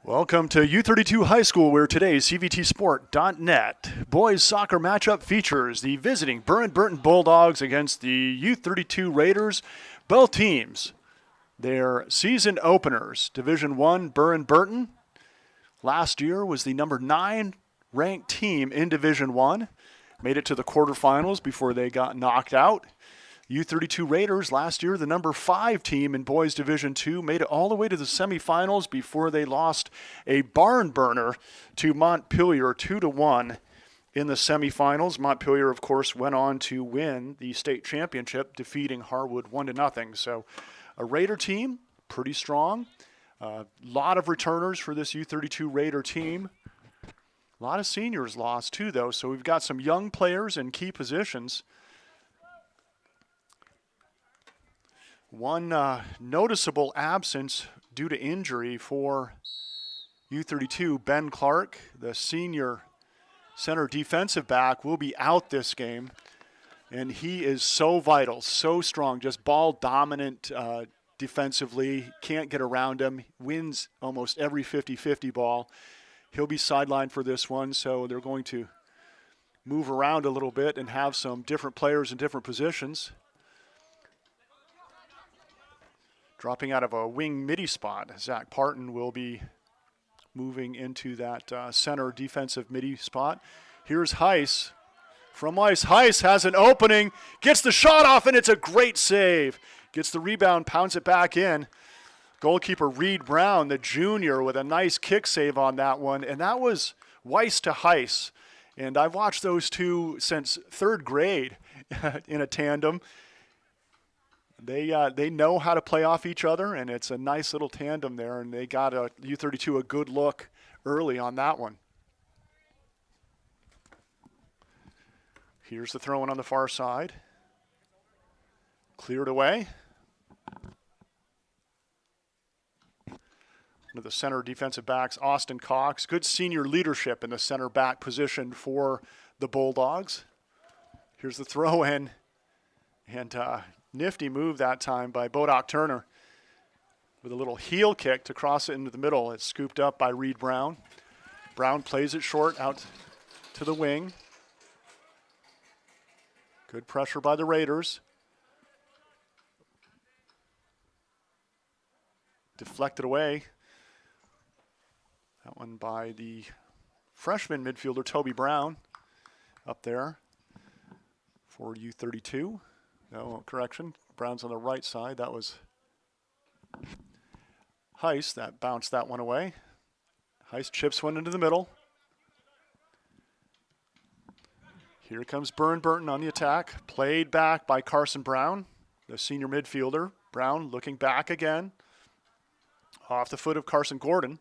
Welcome to U-32 High School, where today's CVTsport.net boys soccer matchup features the visiting Burton Bulldogs against the U-32 Raiders. Both teams, their season openers. Division I, Burton. Last year was the number 9 ranked team in Division I. Made it to the quarterfinals before they got knocked out. U-32 Raiders last year, the number 5 team in Boys Division II, made it all the way to the semifinals before they lost a barn burner to Montpelier 2-1 in the semifinals. Montpelier, of course, went on to win the state championship, defeating Harwood 1-0. So a Raider team, pretty strong. A lot of returners for this U-32 Raider team. A lot of seniors lost too, though, so we've got some young players in key positions. One noticeable absence due to injury for U-32, Ben Clark, the senior center defensive back, will be out this game. And he is so vital, so strong, just ball dominant defensively, can't get around him, wins almost every 50-50 ball. He'll be sidelined for this one, so they're going to move around a little bit and have some different players in different positions. Dropping out of a wing midi spot, Zach Parton will be moving into that center defensive midi spot. Here's Heiss. From Heiss. Heiss has an opening, gets the shot off, and it's a great save. Gets the rebound, pounds it back in. Goalkeeper Reed Brown, the junior, with a nice kick save on that one. And that was Weiss to Heiss. And I've watched those two since 3rd grade in a tandem. They know how to play off each other, and it's a nice little tandem there, and they got U-32 a good look early on that one. Here's the throw-in on the far side. Cleared away. One of the center defensive backs, Austin Cox. Good senior leadership in the center back position for the Bulldogs. Here's the throw-in, and nifty move that time by Bodoc Turner with a little heel kick to cross it into the middle. It's scooped up by Reed Brown. Brown plays it short out to the wing. Good pressure by the Raiders. Deflected away. That one by the freshman midfielder, Toby Brown, up there for U-32. No, correction. Brown's on the right side. That was Heiss that bounced that one away. Heiss chips one into the middle. Here comes Burton on the attack. Played back by Carson Brown, the senior midfielder. Brown looking back again. Off the foot of Carson Gordon.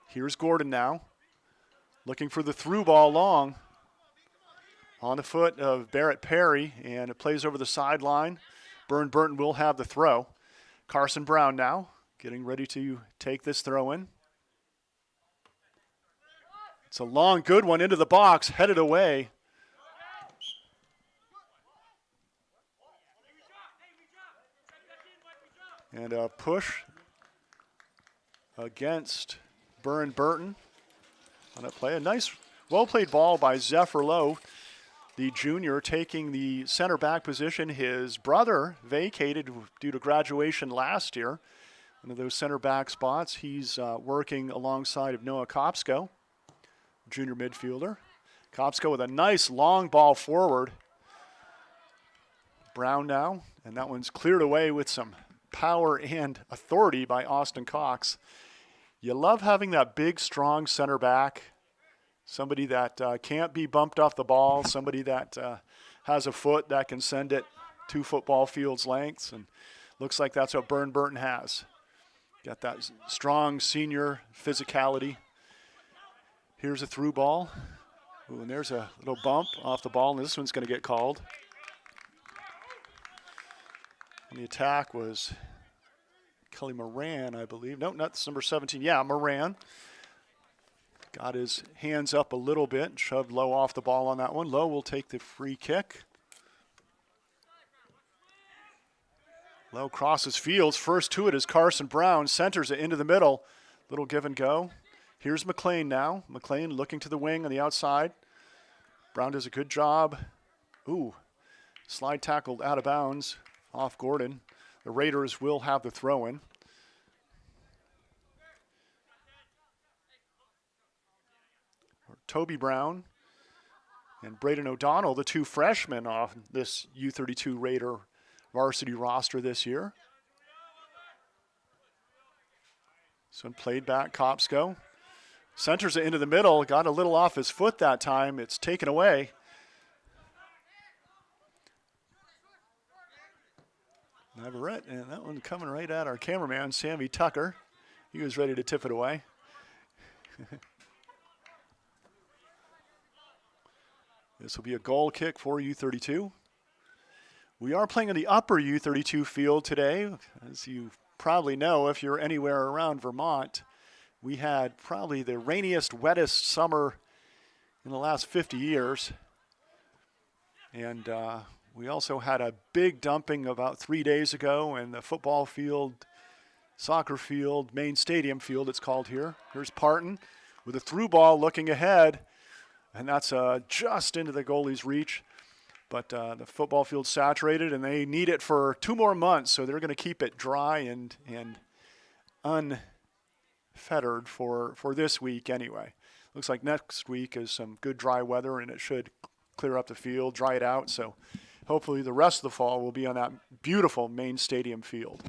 Here's Gordon now. Looking for the through ball long. On the foot of Barrett Perry, and it plays over the sideline. Burton will have the throw. Carson Brown now getting ready to take this throw in. It's a long, good one into the box, headed away. And a push against Burton on that play. A nice, well-played ball by Zephyr Lowe, the junior, taking the center back position. His brother vacated due to graduation last year. One of those center back spots. He's working alongside of Noah Kopsko, junior midfielder. Kopsko with a nice long ball forward. Brown now, and that one's cleared away with some power and authority by Austin Cox. You love having that big, strong center back. Somebody that can't be bumped off the ball, somebody that has a foot that can send it 2 football fields lengths, and looks like that's what Burton has. Got that strong senior physicality. Here's a through ball. Ooh, and there's a little bump off the ball, and this one's going to get called. And the attack was Kelly Moran, I believe. No, not number 17. Yeah, Moran. Got his hands up a little bit, shoved Lowe off the ball on that one. Lowe will take the free kick. Lowe crosses fields. First to it is Carson Brown. Centers it into the middle. Little give and go. Here's McLean now. McLean looking to the wing on the outside. Brown does a good job. Ooh, slide tackled out of bounds off Gordon. The Raiders will have the throw in. Toby Brown and Braden O'Donnell, the two freshmen off this U-32 Raider varsity roster this year. This one played back, Kopsko. Centers it into the middle, got a little off his foot that time. It's taken away. Navarrete, and that one coming right at our cameraman, Sammy Tucker. He was ready to tip it away. This will be a goal kick for U-32. We are playing in the upper U-32 field today. As you probably know, if you're anywhere around Vermont, we had probably the rainiest, wettest summer in the last 50 years. And we also had a big dumping about 3 days ago in the football field, soccer field, main stadium field it's called here. Here's Parton with a through ball looking ahead. And that's just into the goalie's reach. But the football field's saturated, and they need it for 2 more months, so they're going to keep it dry and unfettered for this week anyway. Looks like next week is some good dry weather, and it should clear up the field, dry it out. So hopefully the rest of the fall will be on that beautiful main stadium field.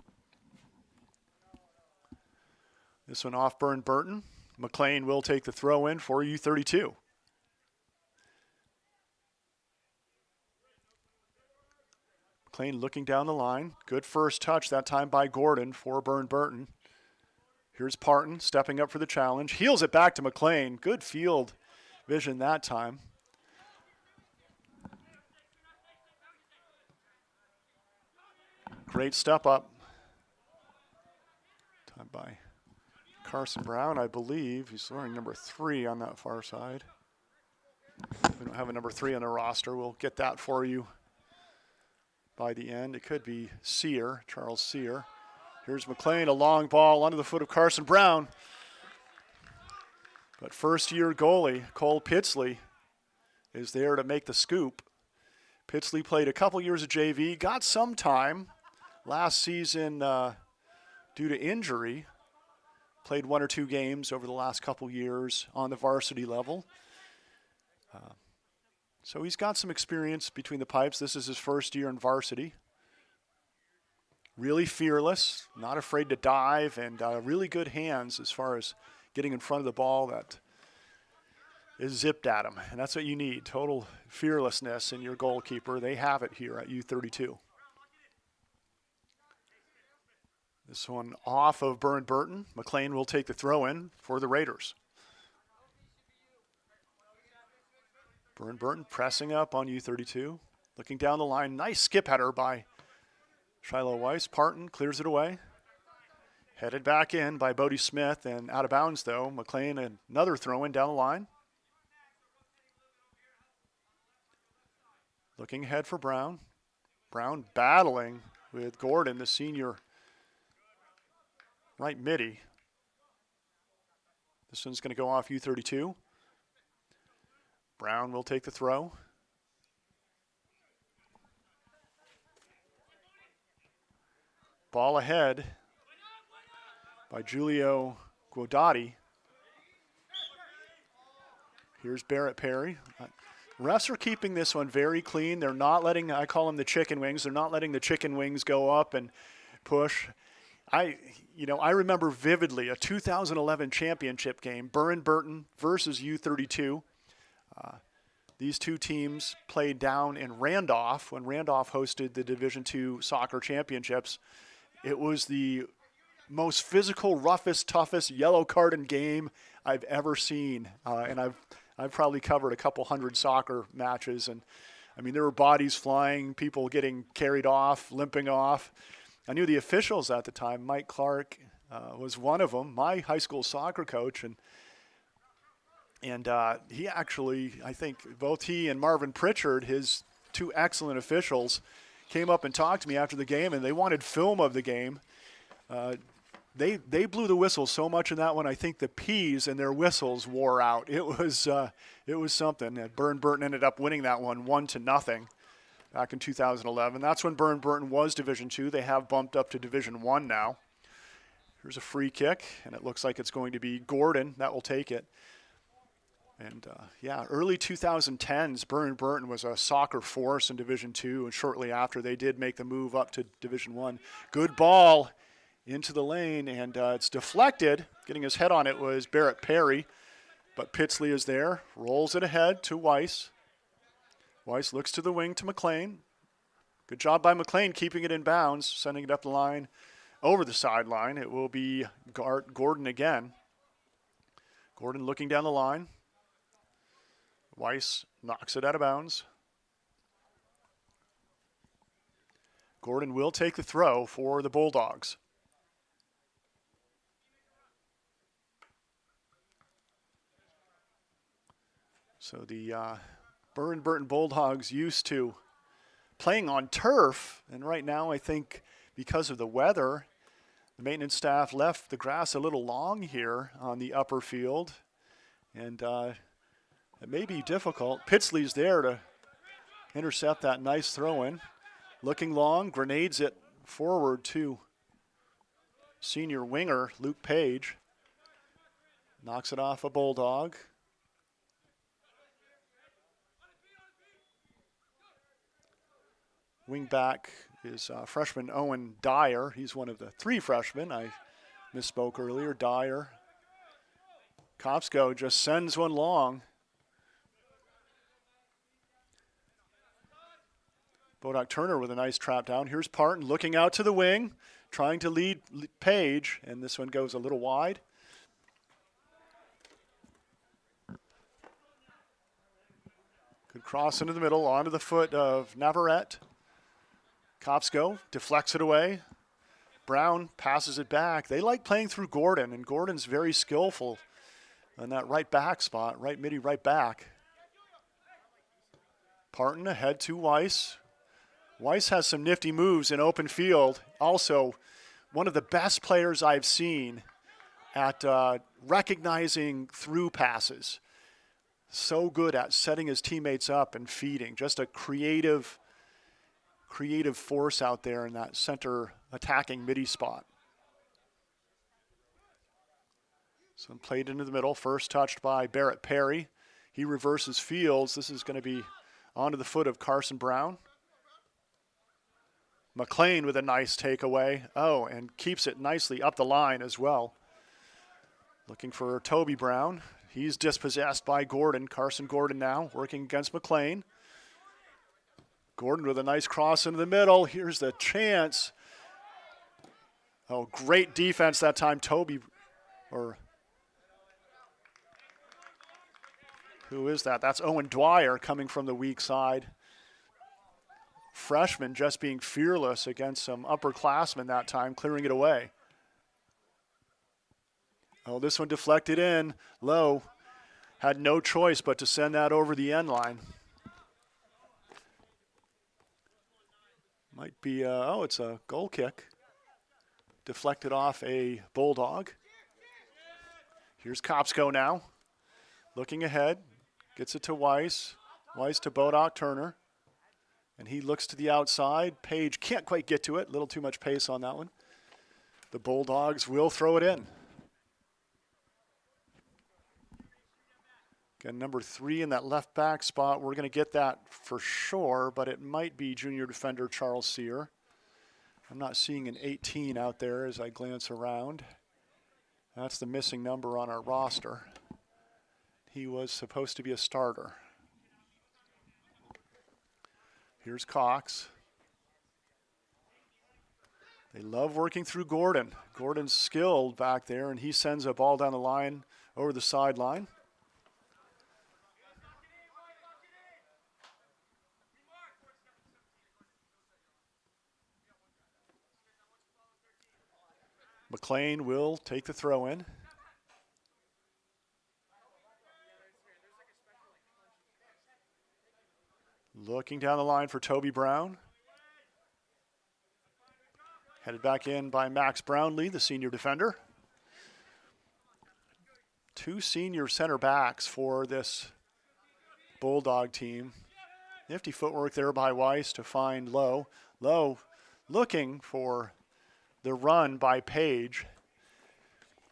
This one off Burton. McLean will take the throw in for U-32. McLean looking down the line. Good first touch that time by Gordon for Burton. Here's Parton stepping up for the challenge. Heels it back to McLean. Good field vision that time. Great step up. Time by Carson Brown, I believe. He's wearing number 3 on that far side. We don't have a number 3 on the roster. We'll get that for you by the end. It could be Sear, Charles Sear. Here's McLean, a long ball under the foot of Carson Brown. But first-year goalie Cole Pitsley is there to make the scoop. Pitsley played a couple years of JV, got some time last season due to injury. Played 1 or 2 games over the last couple years on the varsity level. So he's got some experience between the pipes. This is his first year in varsity. Really fearless, not afraid to dive, and really good hands as far as getting in front of the ball that is zipped at him. And that's what you need, total fearlessness in your goalkeeper. They have it here at U-32. This one off of Burton. McLean will take the throw in for the Raiders. Burton pressing up on U-32. Looking down the line. Nice skip header by Shiloh Weiss. Parton clears it away. Headed back in by Bodie Smith and out of bounds though. McLean another throw in down the line. Looking ahead for Brown. Brown battling with Gordon, the senior right midi. This one's going to go off U-32. Brown will take the throw. Ball ahead by Giulio Guodotti. Here's Barrett Perry. Refs are keeping this one very clean. They're not letting, I call them the chicken wings, they're not letting the chicken wings go up and push. I remember vividly a 2011 championship game, Burton versus U-32. These two teams played down in Randolph when Randolph hosted the Division II soccer championships. It was the most physical, roughest, toughest yellow carded game I've ever seen. And I've probably covered a couple hundred soccer matches. And I mean, there were bodies flying, people getting carried off, limping off. I knew the officials at the time. Mike Clark was one of them, my high school soccer coach. And he actually, I think both he and Marvin Pritchard, his two excellent officials, came up and talked to me after the game, and they wanted film of the game. They blew the whistle so much in that one. I think the P's and their whistles wore out. It was something. And Burton ended up winning that one 1-0 back in 2011. That's when Burton was Division II. They have bumped up to Division I now. Here's a free kick, and it looks like it's going to be Gordon that will take it. And yeah, early 2010s, Burton was a soccer force in Division II, and shortly after they did make the move up to Division I. Good ball into the lane, and it's deflected. Getting his head on it was Barrett Perry, but Pitsley is there, rolls it ahead to Weiss. Weiss looks to the wing to McLean. Good job by McLean keeping it in bounds, sending it up the line, over the sideline. It will be Gordon again. Gordon looking down the line. Weiss knocks it out of bounds. Gordon will take the throw for the Bulldogs. So the Burton Bulldogs used to playing on turf, and right now I think because of the weather, the maintenance staff left the grass a little long here on the upper field, and it may be difficult. Pitsley's there to intercept that nice throw-in. Looking long, grenades it forward to senior winger Luke Page. Knocks it off a Bulldog. Wing back is freshman Owen Dyer. He's one of the three freshmen. I misspoke earlier. Dyer. Kopsko just sends one long. Bodock Turner with a nice trap down. Here's Parton looking out to the wing, trying to lead Page, and this one goes a little wide. Good cross into the middle, onto the foot of Navarrete. Kopsko deflects it away. Brown passes it back. They like playing through Gordon, and Gordon's very skillful in that right back spot, right midi, right back. Parton ahead to Weiss. Weiss has some nifty moves in open field. Also, one of the best players I've seen at recognizing through passes. So good at setting his teammates up and feeding. Just a creative force out there in that center attacking midi spot. So played into the middle, first touched by Barrett Perry. He reverses fields. This is going to be onto the foot of Carson Brown. McLean with a nice takeaway. Oh, and keeps it nicely up the line as well. Looking for Toby Brown. He's dispossessed by Gordon. Carson Gordon now working against McLean. Gordon with a nice cross into the middle. Here's the chance. Oh, great defense that time. Toby, or who is that? That's Owen Dwyer coming from the weak side. Freshman just being fearless against some upperclassmen that time, clearing it away. Oh, this one deflected in. Low had no choice but to send that over the end line. Might be, oh, it's a goal kick. Deflected off a Bulldog. Here's Kopsko now. Looking ahead. Gets it to Weiss. Weiss to Bodock Turner. And he looks to the outside. Page can't quite get to it. A little too much pace on that one. The Bulldogs will throw it in. Again, number 3 in that left back spot. We're going to get that for sure, but it might be junior defender Charles Sear. I'm not seeing an 18 out there as I glance around. That's the missing number on our roster. He was supposed to be a starter. Here's Cox. They love working through Gordon. Gordon's skilled back there, and he sends a ball down the line over the sideline. McLean will take the throw in. Looking down the line for Toby Brown. Headed back in by Max Brownlee, the senior defender. 2 senior center backs for this Bulldog team. Nifty footwork there by Weiss to find Lowe. Lowe looking for the run by Page,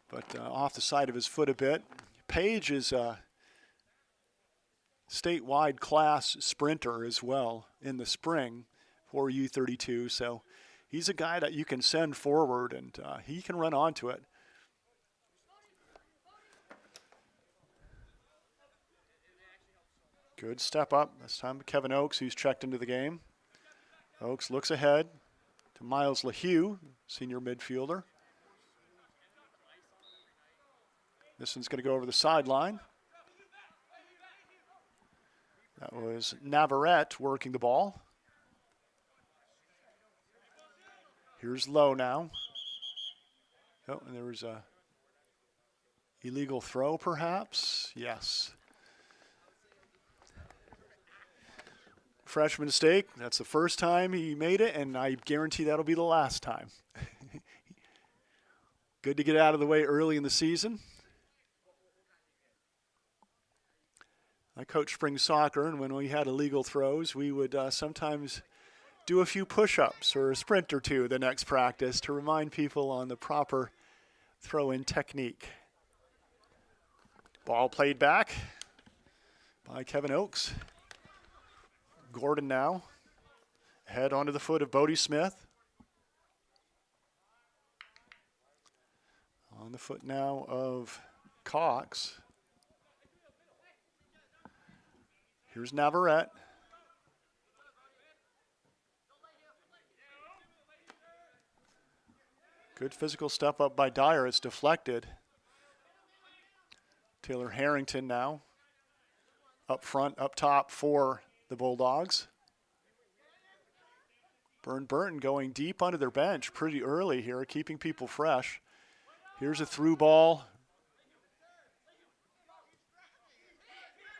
but off the side of his foot a bit. Page is a statewide class sprinter as well in the spring for U-32, so he's a guy that you can send forward, and he can run onto it. Good step up. This time Kevin Oakes, who's checked into the game. Oakes looks ahead to Miles LaHue, senior midfielder. This one's going to go over the sideline. That was Navarrete working the ball. Here's Lowe now. Oh, and there was a illegal throw, perhaps? Yes. Freshman mistake. That's the first time he made it, and I guarantee that'll be the last time. Good to get out of the way early in the season. I coached spring soccer, and when we had illegal throws, we would sometimes do a few push-ups or a sprint or two the next practice to remind people on the proper throw-in technique. Ball played back by Kevin Oakes. Gordon now, head onto the foot of Bodie Smith. On the foot now of Cox. Here's Navarrete. Good physical step up by Dyer. It's deflected. Taylor Harrington now up front, up top for the Bulldogs. Burton going deep under their bench pretty early here, keeping people fresh. Here's a through ball.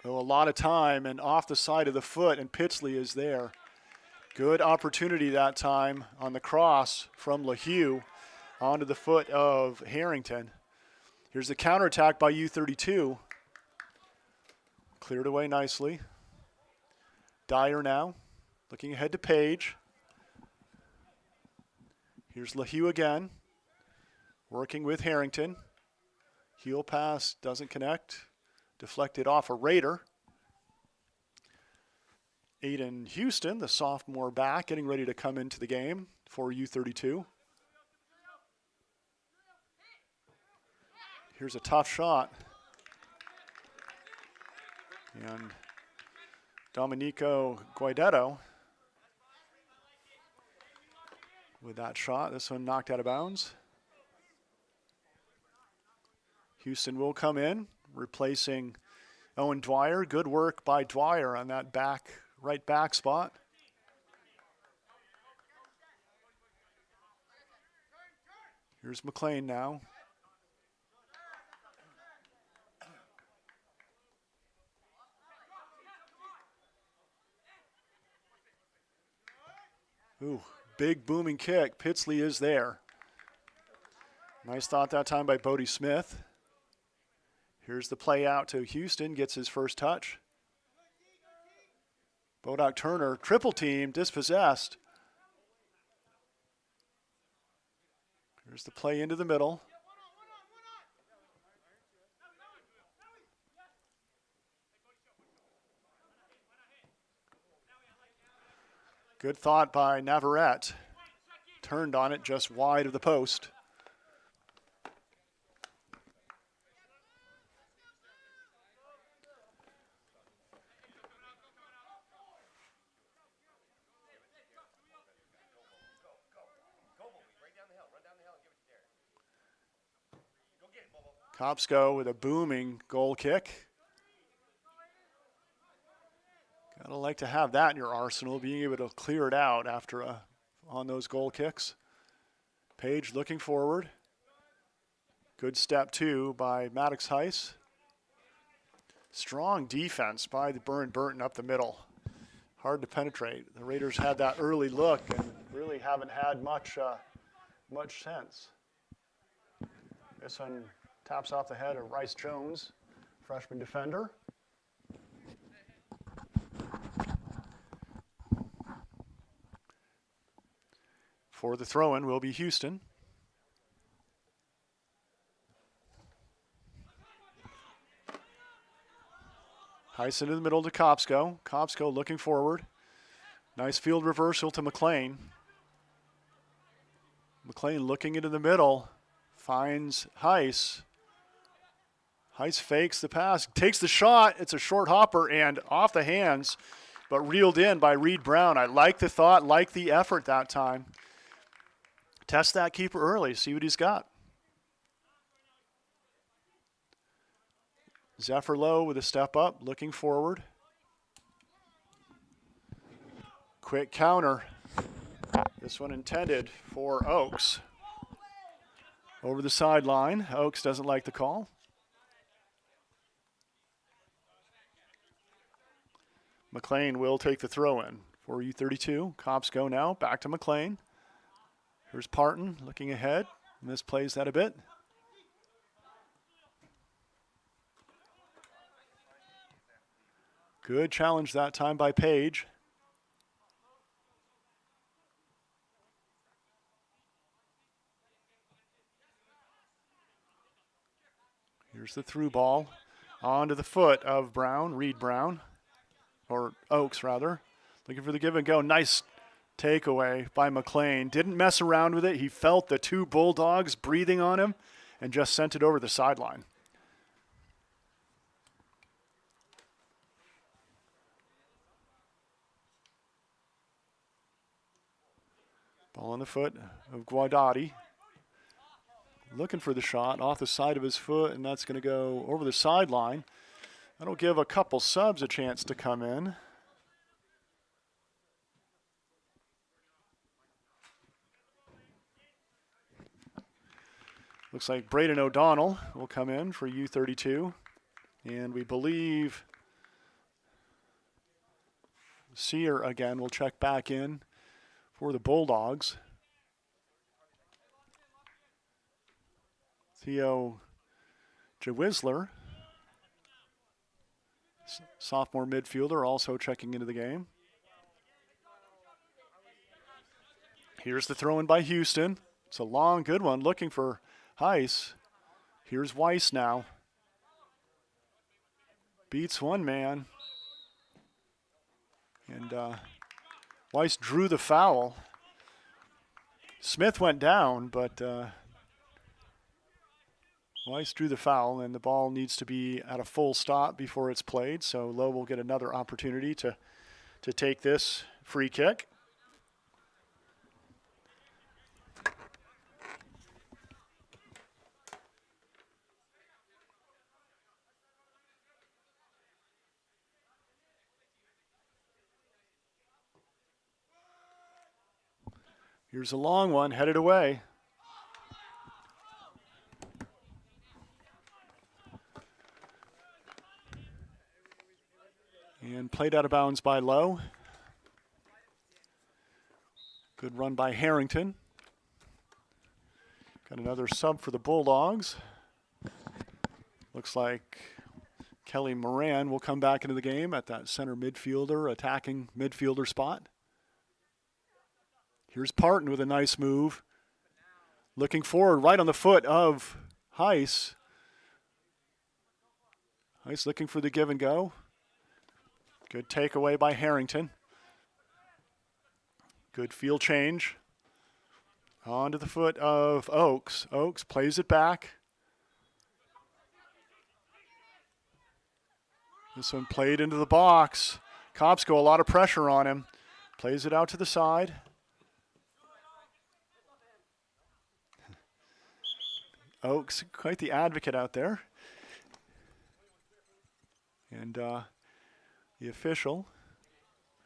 Oh, a lot of time and off the side of the foot, and Pitsley is there. Good opportunity that time on the cross from LaHue onto the foot of Harrington. Here's the counterattack by U-32. Cleared away nicely. Dyer now, looking ahead to Page. Here's LaHue again, working with Harrington. Heel pass doesn't connect. Deflected off a Raider. Aiden Houston, the sophomore back, getting ready to come into the game for U-32. Here's a tough shot. And Domenico Guidetto with that shot. This one knocked out of bounds. Houston will come in, replacing Owen Dwyer. Good work by Dwyer on that right back spot. Here's McLean now. Ooh, big booming kick. Pitsley is there. Nice thought that time by Bodie Smith. Here's the play out to Houston, gets his first touch. Bodoc Turner, triple team, dispossessed. Here's the play into the middle. Good thought by Navarrete. Turned on it just wide of the post. Kopsko with a booming goal kick. Gotta like to have that in your arsenal, being able to clear it out after on those goal kicks. Page looking forward. Good step two by Maddox Heiss. Strong defense by the Burton up the middle. Hard to penetrate. The Raiders had that early look and really haven't had much much sense. This one taps off the head of Rice Jones, freshman defender. For the throw-in will be Houston. Heiss into the middle to Kopsko. Kopsko looking forward. Nice field reversal to McLean. McLean looking into the middle. Finds Heiss. Heiss fakes the pass. Takes the shot. It's a short hopper and off the hands, but reeled in by Reed Brown. I like the thought, like the effort that time. Test that keeper early. See what he's got. Zephyr Lowe with a step up, looking forward. Quick counter. This one intended for Oaks. Over the sideline. Oaks doesn't like the call. McLean will take the throw in for U-32. Kopsko now back to McLean. Here's Parton looking ahead. Misplays that a bit. Good challenge that time by Page. Here's the through ball. Onto the foot of Brown, Reed Brown, or Oaks rather. Looking for the give and go. Nice takeaway by McLean. Didn't mess around with it. He felt the two Bulldogs breathing on him and just sent it over the sideline. Ball on the foot of Guardati. Looking for the shot off the side of his foot, and that's going to go over the sideline. That'll give a couple subs a chance to come in. Looks like Braden O'Donnell will come in for U-32. And we believe Sear again will check back in for the Bulldogs. Theo Jawisler, sophomore midfielder, also checking into the game. Here's the throw in by Houston. It's a long, good one, looking for Heiss. Here's Weiss now. Beats one man. And Weiss drew the foul. Smith went down, but Weiss drew the foul, and the ball needs to be at a full stop before it's played, so Lowe will get another opportunity to take this free kick. Here's a long one, headed away. And played out of bounds by Lowe. Good run by Harrington. Got another sub for the Bulldogs. Looks like Kelly Moran will come back into the game at that center midfielder, attacking midfielder spot. Here's Parton with a nice move. Looking forward right on the foot of Heiss. Heiss looking for the give and go. Good takeaway by Harrington. Good field change. Onto the foot of Oaks. Oaks plays it back. This one played into the box. Kopsko, a lot of pressure on him. Plays it out to the side. Oaks, quite the advocate out there. And the official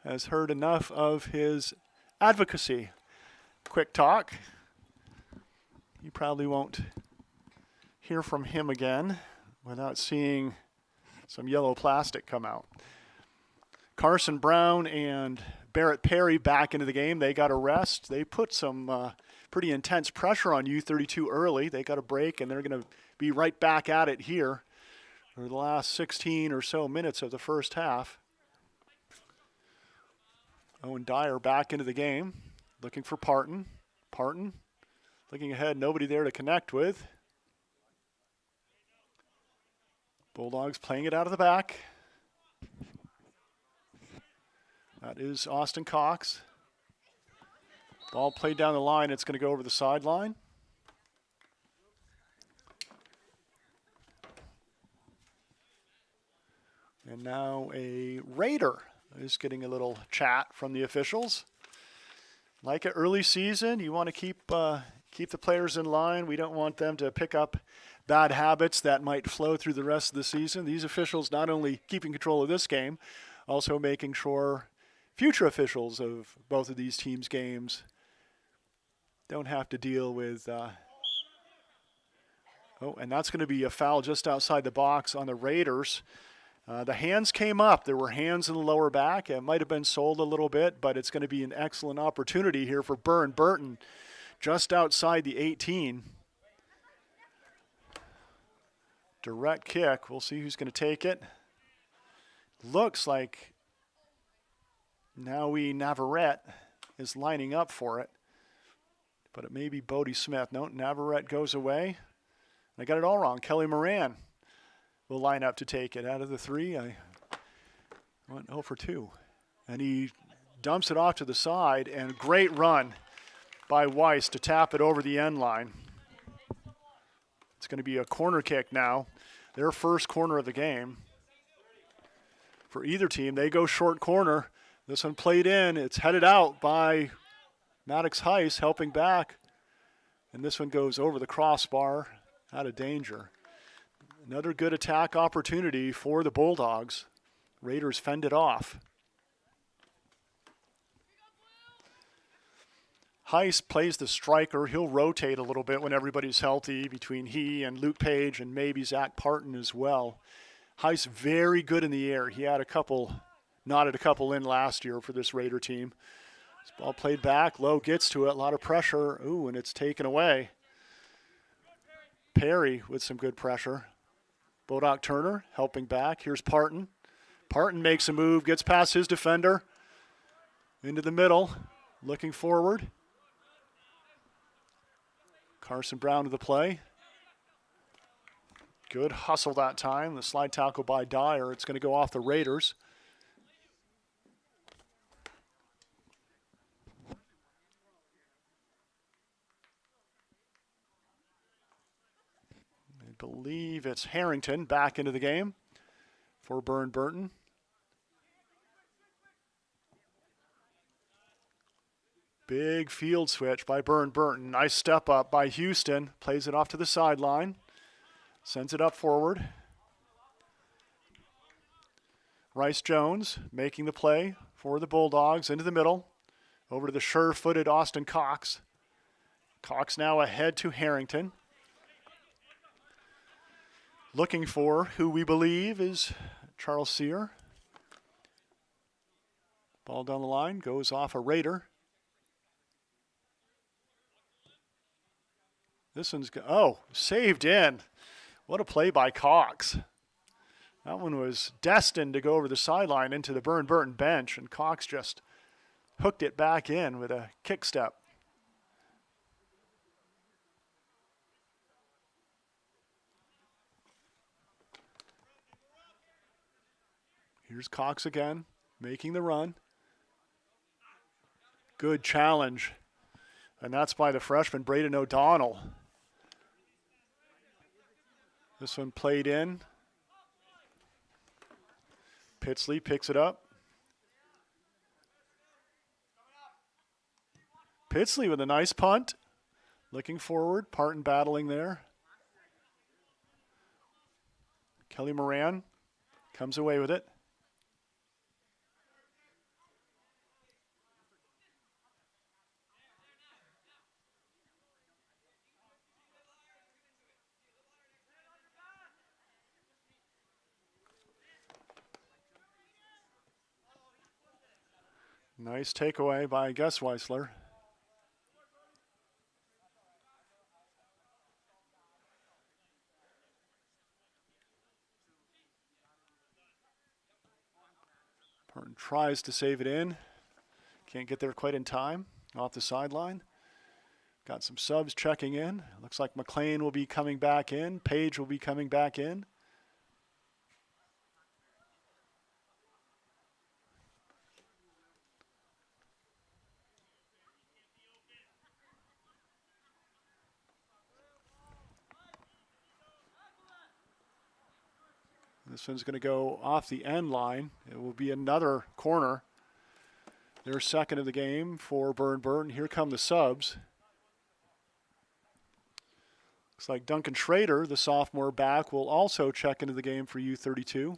has heard enough of his advocacy. Quick talk. You probably won't hear from him again without seeing some yellow plastic come out. Carson Brown and Barrett Perry back into the game. They got a rest. They put some pretty intense pressure on U-32 early. They got a break, and they're going to be right back at it here for the last 16 or so minutes of the first half. Owen Dyer back into the game, looking for Parton. Parton looking ahead, nobody there to connect with. Bulldogs playing it out of the back. That is Austin Cox. Ball played down the line. It's going to go over the sideline. And now a Raider is getting a little chat from the officials. Like an early season, you want to keep the players in line. We don't want them to pick up bad habits that might flow through the rest of the season. These officials not only keeping control of this game, also making sure future officials of both of these teams' games don't have to deal with and that's going to be a foul just outside the box on the Raiders. The hands came up. There were hands in the lower back. It might have been sold a little bit, but it's going to be an excellent opportunity here for Burton just outside the 18. Direct kick. We'll see who's going to take it. Looks like Navarrete is lining up for it, but it may be Bodie Smith. No, Navarrete goes away. I got it all wrong. Kelly Moran will line up to take it. Out of the three, I went 0 for 2. And he dumps it off to the side, and great run by Weiss to tap it over the end line. It's going to be a corner kick now. Their first corner of the game. For either team, they go short corner. This one played in. It's headed out by Maddox Heiss, helping back. And this one goes over the crossbar, out of danger. Another good attack opportunity for the Bulldogs. Raiders fend it off. Heiss plays the striker. He'll rotate a little bit when everybody's healthy between he and Luke Page and maybe Zach Parton as well. Heiss very good in the air. He had knotted a couple in last year for this Raider team. This ball played back. Lowe gets to it. A lot of pressure. Ooh, and it's taken away. Perry with some good pressure. Bodoc Turner helping back. Here's Parton. Parton makes a move, gets past his defender. Into the middle, looking forward. Carson Brown to the play. Good hustle that time. The slide tackle by Dyer. It's going to go off the Raiders. I believe it's Harrington back into the game for Burton. Big field switch by Burton. Nice step up by Houston. Plays it off to the sideline. Sends it up forward. Rice Jones making the play for the Bulldogs into the middle. Over to the sure-footed Austin Cox. Cox now ahead to Harrington. Looking for who we believe is Charles Sear. Ball down the line, goes off a Raider. This one's, saved in. What a play by Cox. That one was destined to go over the sideline into the Burton bench, and Cox just hooked it back in with a kick step. Here's Cox again, making the run. Good challenge. And that's by the freshman, Braden O'Donnell. This one played in. Pitsley picks it up. Pitsley with a nice punt. Looking forward, Parton battling there. Kelly Moran comes away with it. Nice takeaway by Gus Weisler. Burton tries to save it in. Can't get there quite in time. Off the sideline. Got some subs checking in. Looks like McLean will be coming back in. Page will be coming back in. This one's going to go off the end line. It will be another corner. Their second of the game for Burton. Here come the subs. Looks like Duncan Schrader, the sophomore back, will also check into the game for U-32.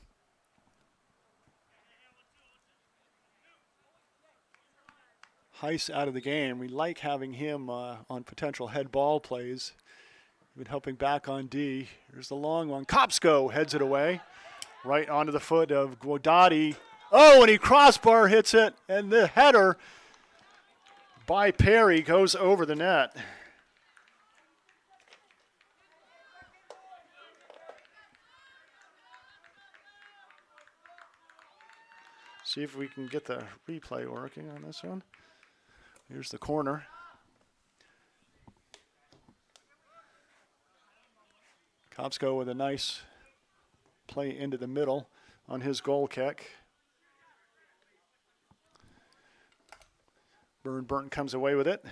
Heiss out of the game. We like having him on potential head ball plays. Been helping back on D. Here's the long one. Kopsko heads it away. Right onto the foot of Guadati. Oh, and he crossbar hits it, and the header by Perry goes over the net. See if we can get the replay working on this one. Here's the corner. Kopsko with a nice play into the middle on his goal kick. Burton comes away with it.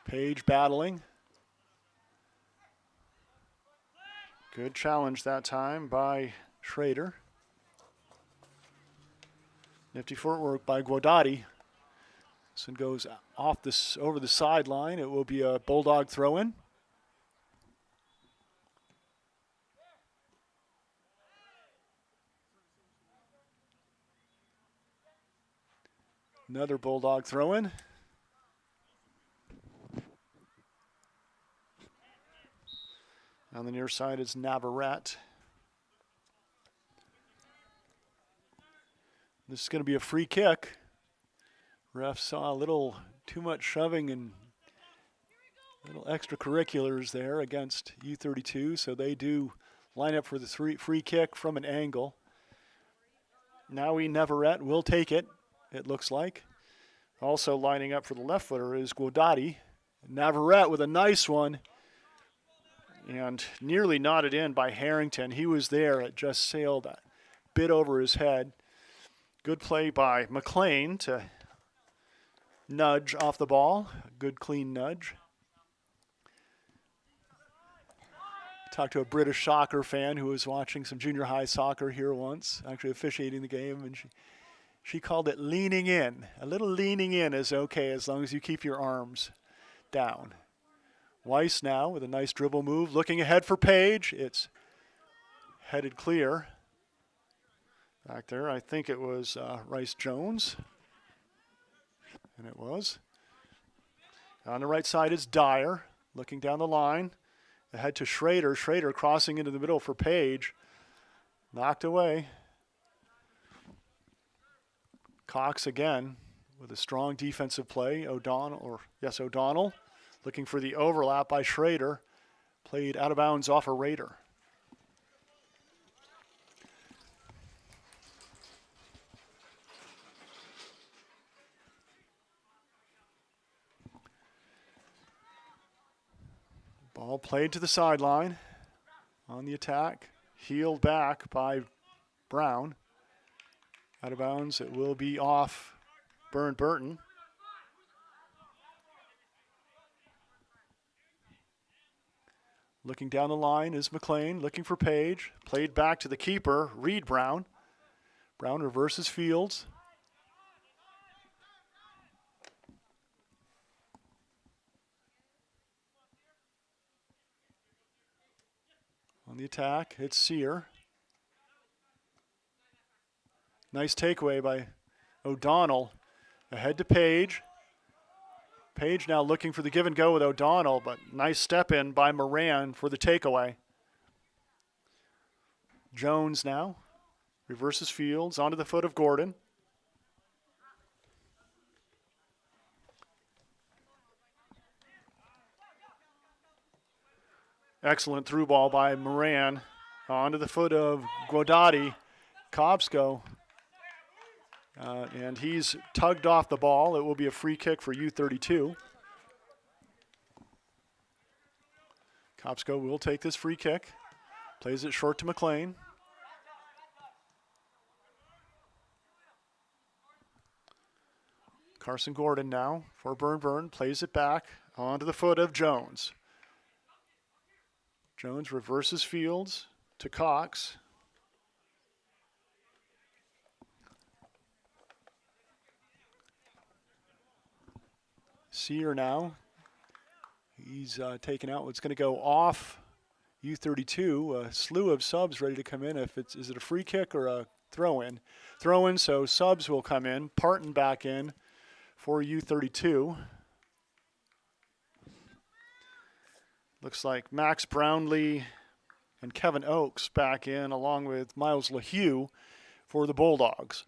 Page battling. Good challenge that time by Schrader. Nifty footwork by Guadati. This one goes off this over the sideline. It will be a Bulldog throw-in. Another Bulldog throw-in. On the near side is Navarrete. This is going to be a free kick. Ref saw a little too much shoving and little extracurriculars there against U-32, so they do line up for the free kick from an angle. Now Navarrete will take it, it looks like. Also lining up for the left footer is Guadati. Navarrete with a nice one. And nearly knotted in by Harrington. He was there. It just sailed a bit over his head. Good play by McLean to nudge off the ball. A good clean nudge. Talked to a British soccer fan who was watching some junior high soccer here once, actually officiating the game, and she called it leaning in. A little leaning in is okay as long as you keep your arms down. Weiss now with a nice dribble move, looking ahead for Page. It's headed clear. Back there, I think it was Rice-Jones. And it was. On the right side is Dyer, looking down the line. Ahead to Schrader. Schrader crossing into the middle for Page. Knocked away. Cox again with a strong defensive play. O'Donnell. Looking for the overlap by Schrader. Played out of bounds off a Raider. Ball played to the sideline. On the attack. Heeled back by Brown. Out of bounds. It will be off Burton. Looking down the line is McLean, looking for Page. Played back to the keeper, Reed Brown. Brown reverses Fields. On the attack, it's Sear. Nice takeaway by O'Donnell. Ahead to Page. Page now looking for the give and go with O'Donnell, but nice step in by Moran for the takeaway. Jones now reverses Fields onto the foot of Gordon. Excellent through ball by Moran. Onto the foot of Guadati. Kopsko. And he's tugged off the ball. It will be a free kick for U-32. Kopsko will take this free kick. Plays it short to McLean. Carson Gordon now for Burn. Plays it back onto the foot of Jones. Jones reverses fields to Cox. Sear now. He's taken out what's going to go off U-32. A slew of subs ready to come in. Is it a free kick or a throw-in? Throw-in, so subs will come in. Parton back in for U-32. Looks like Max Brownlee and Kevin Oakes back in, along with Miles LaHue for the Bulldogs.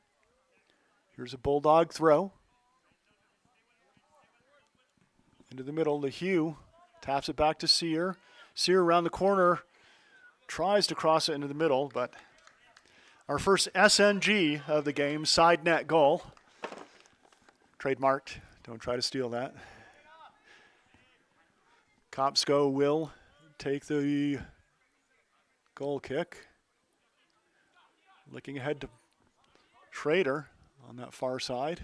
Here's a Bulldog throw. Into the middle, LaHue taps it back to Sear. Sear around the corner, tries to cross it into the middle, but our first SNG of the game, side net goal. Trademarked, don't try to steal that. Kopsko will take the goal kick. Looking ahead to Schrader on that far side.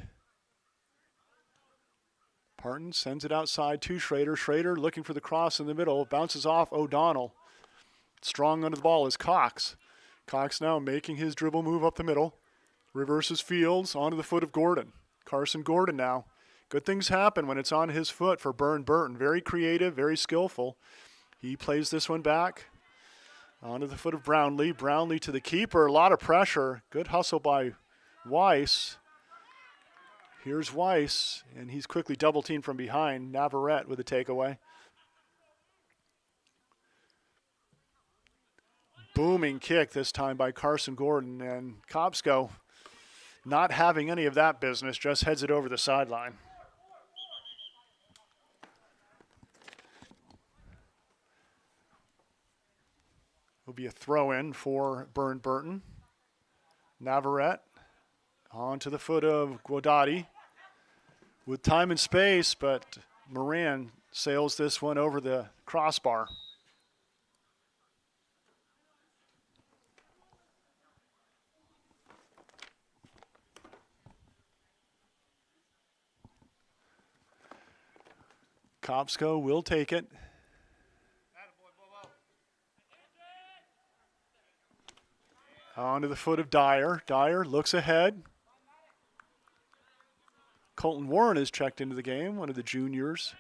Parton sends it outside to Schrader. Schrader looking for the cross in the middle. Bounces off O'Donnell. Strong under the ball is Cox. Cox now making his dribble move up the middle. Reverses Fields onto the foot of Gordon. Carson Gordon now. Good things happen when it's on his foot for Burton. Very creative, very skillful. He plays this one back. Onto the foot of Brownlee. Brownlee to the keeper. A lot of pressure. Good hustle by Weiss. Here's Weiss, and he's quickly double-teamed from behind. Navarrete with a takeaway. Booming kick this time by Carson Gordon, and Kopsko, not having any of that business, just heads it over the sideline. Will be a throw-in for Burton. Navarrete onto the foot of Guadati. With time and space, but Moran sails this one over the crossbar. Kopsko will take it. Onto the foot of Dyer. Dyer looks ahead. Colton Warren has checked into the game, one of the juniors.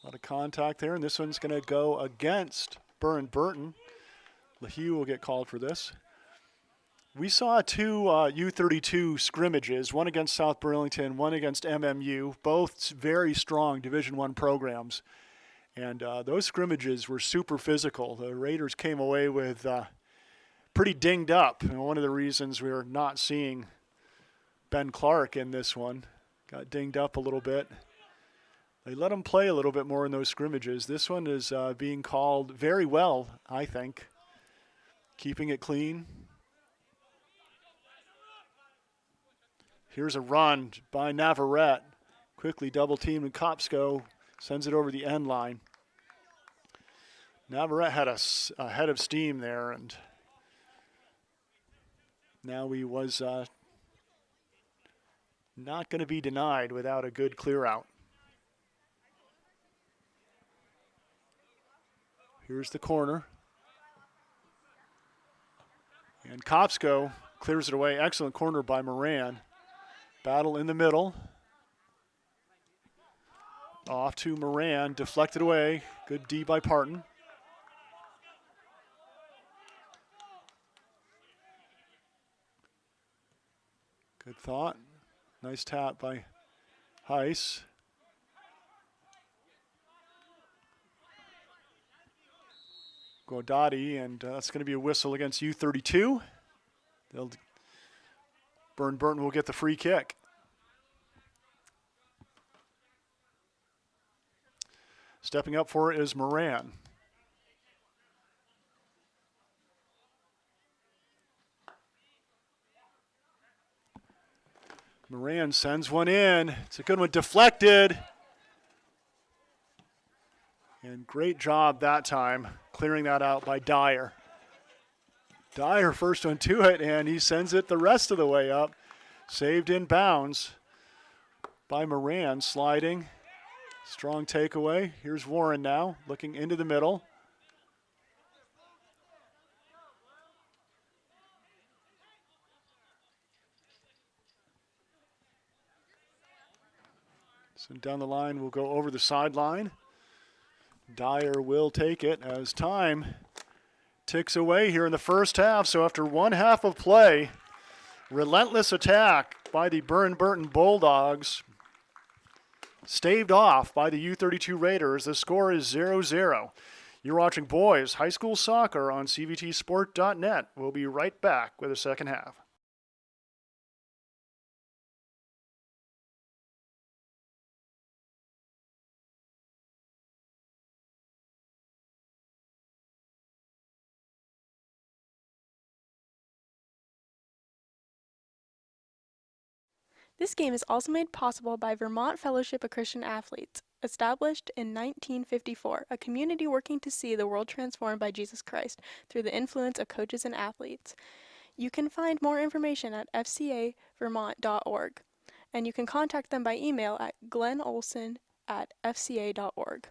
A lot of contact there, and this one's going to go against Burton. LaHue will get called for this. We saw two U-32 scrimmages, one against South Burlington, one against MMU, both very strong Division I programs. And those scrimmages were super physical. The Raiders came away with pretty dinged up. And one of the reasons we're not seeing Ben Clark in this one, got dinged up a little bit. They let him play a little bit more in those scrimmages. This one is being called very well, I think. Keeping it clean. Here's a run by Navarrete. Quickly double-teamed, and Kopsko sends it over the end line. Navarrete had a head of steam there, and now he was not going to be denied without a good clear out. Here's the corner. And Kopsko clears it away. Excellent corner by Moran. Battle in the middle. Off to Moran, deflected away. Good D by Parton. Good thought. Nice tap by Heiss. Guadati, and that's going to be a whistle against U-32. Burton will get the free kick. Stepping up for it is Moran. Moran sends one in. It's a good one, deflected. And great job that time, clearing that out by Dyer. Dyer first one to it, and he sends it the rest of the way up. Saved in bounds by Moran, sliding. Strong takeaway. Here's Warren now, looking into the middle. So down the line, we'll go over the sideline. Dyer will take it as time ticks away here in the first half. So after one half of play, relentless attack by the Burton Bulldogs, staved off by the U-32 Raiders. The score is 0-0. You're watching boys high school soccer on cvtsport.net. We'll be right back with the second half. This game is also made possible by Vermont Fellowship of Christian Athletes, established in 1954, a community working to see the world transformed by Jesus Christ through the influence of coaches and athletes. You can find more information at fcavermont.org, and you can contact them by email at glennolson@fca.org.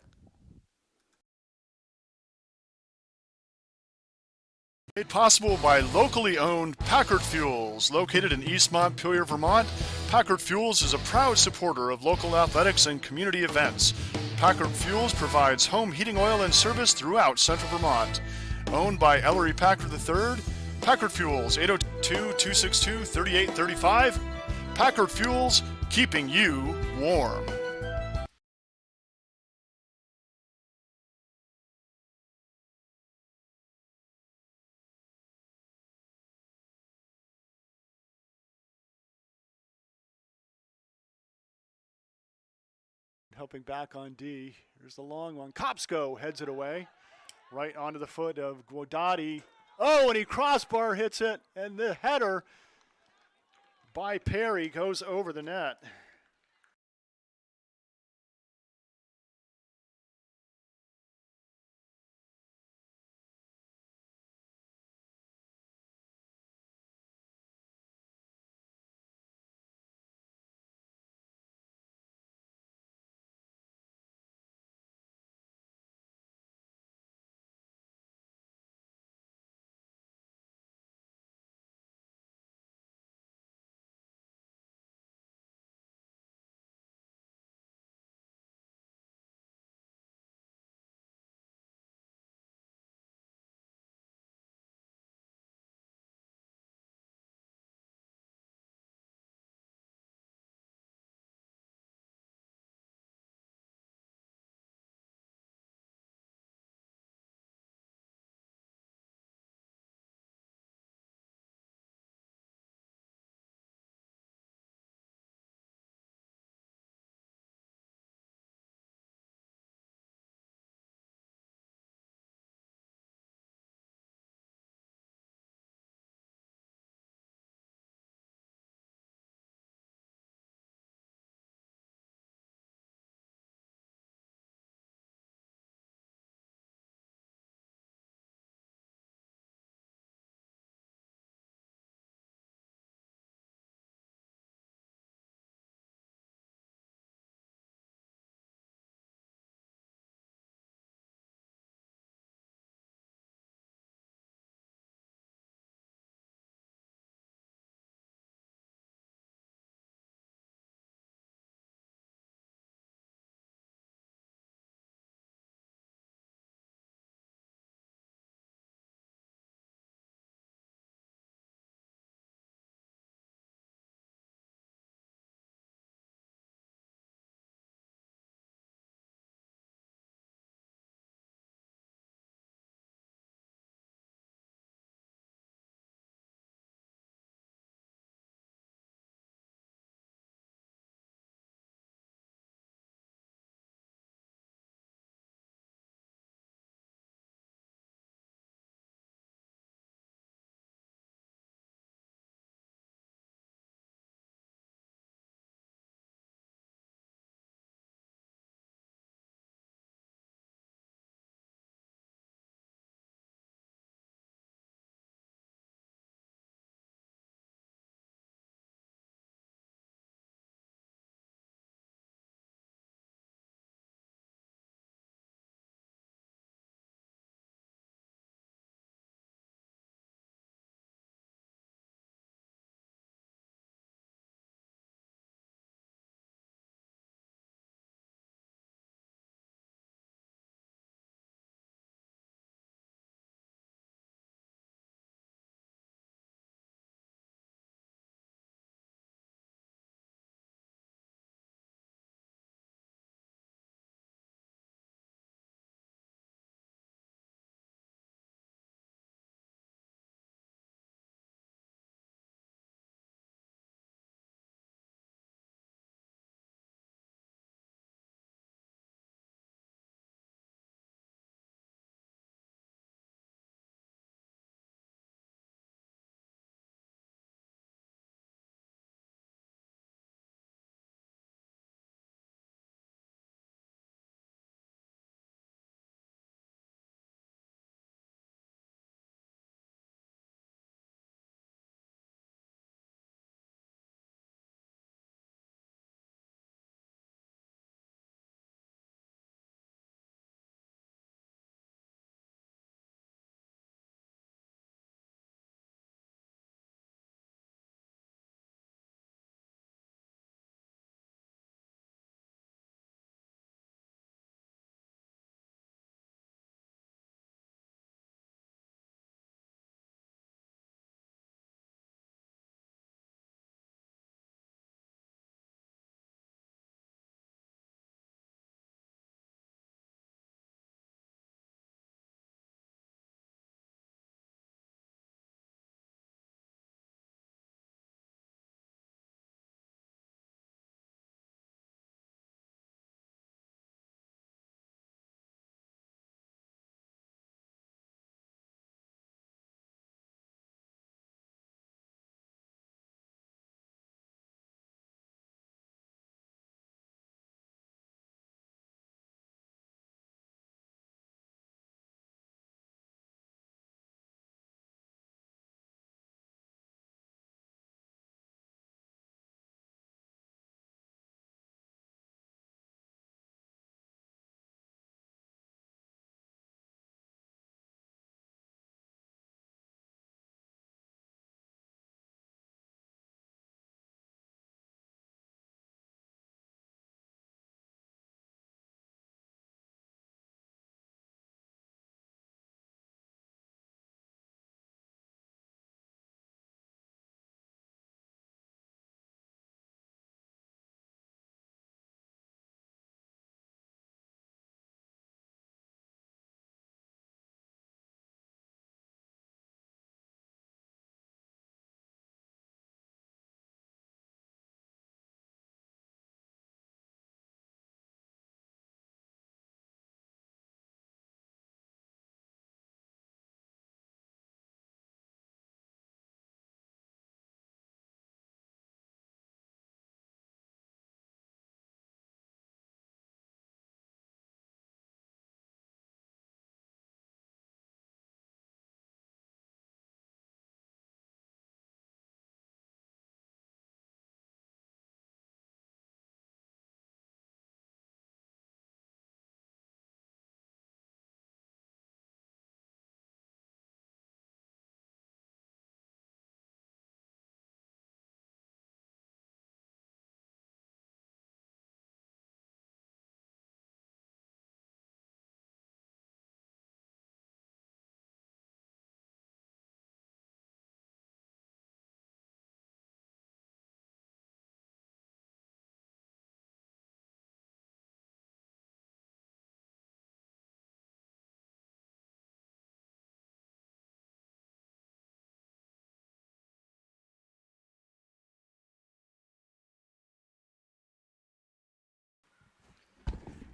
Made possible by locally owned Packard Fuels, located in East Montpelier, Vermont. Packard Fuels is a proud supporter of local athletics and community events. Packard Fuels provides home heating oil and service throughout central Vermont. Owned by Ellery Packard III, Packard Fuels, 802-262-3835. Packard Fuels, keeping you warm. Helping back on D. Here's the long one. Kopsko heads it away. Right onto the foot of Guadati. Oh, and he crossbar hits it, and the header by Perry goes over the net.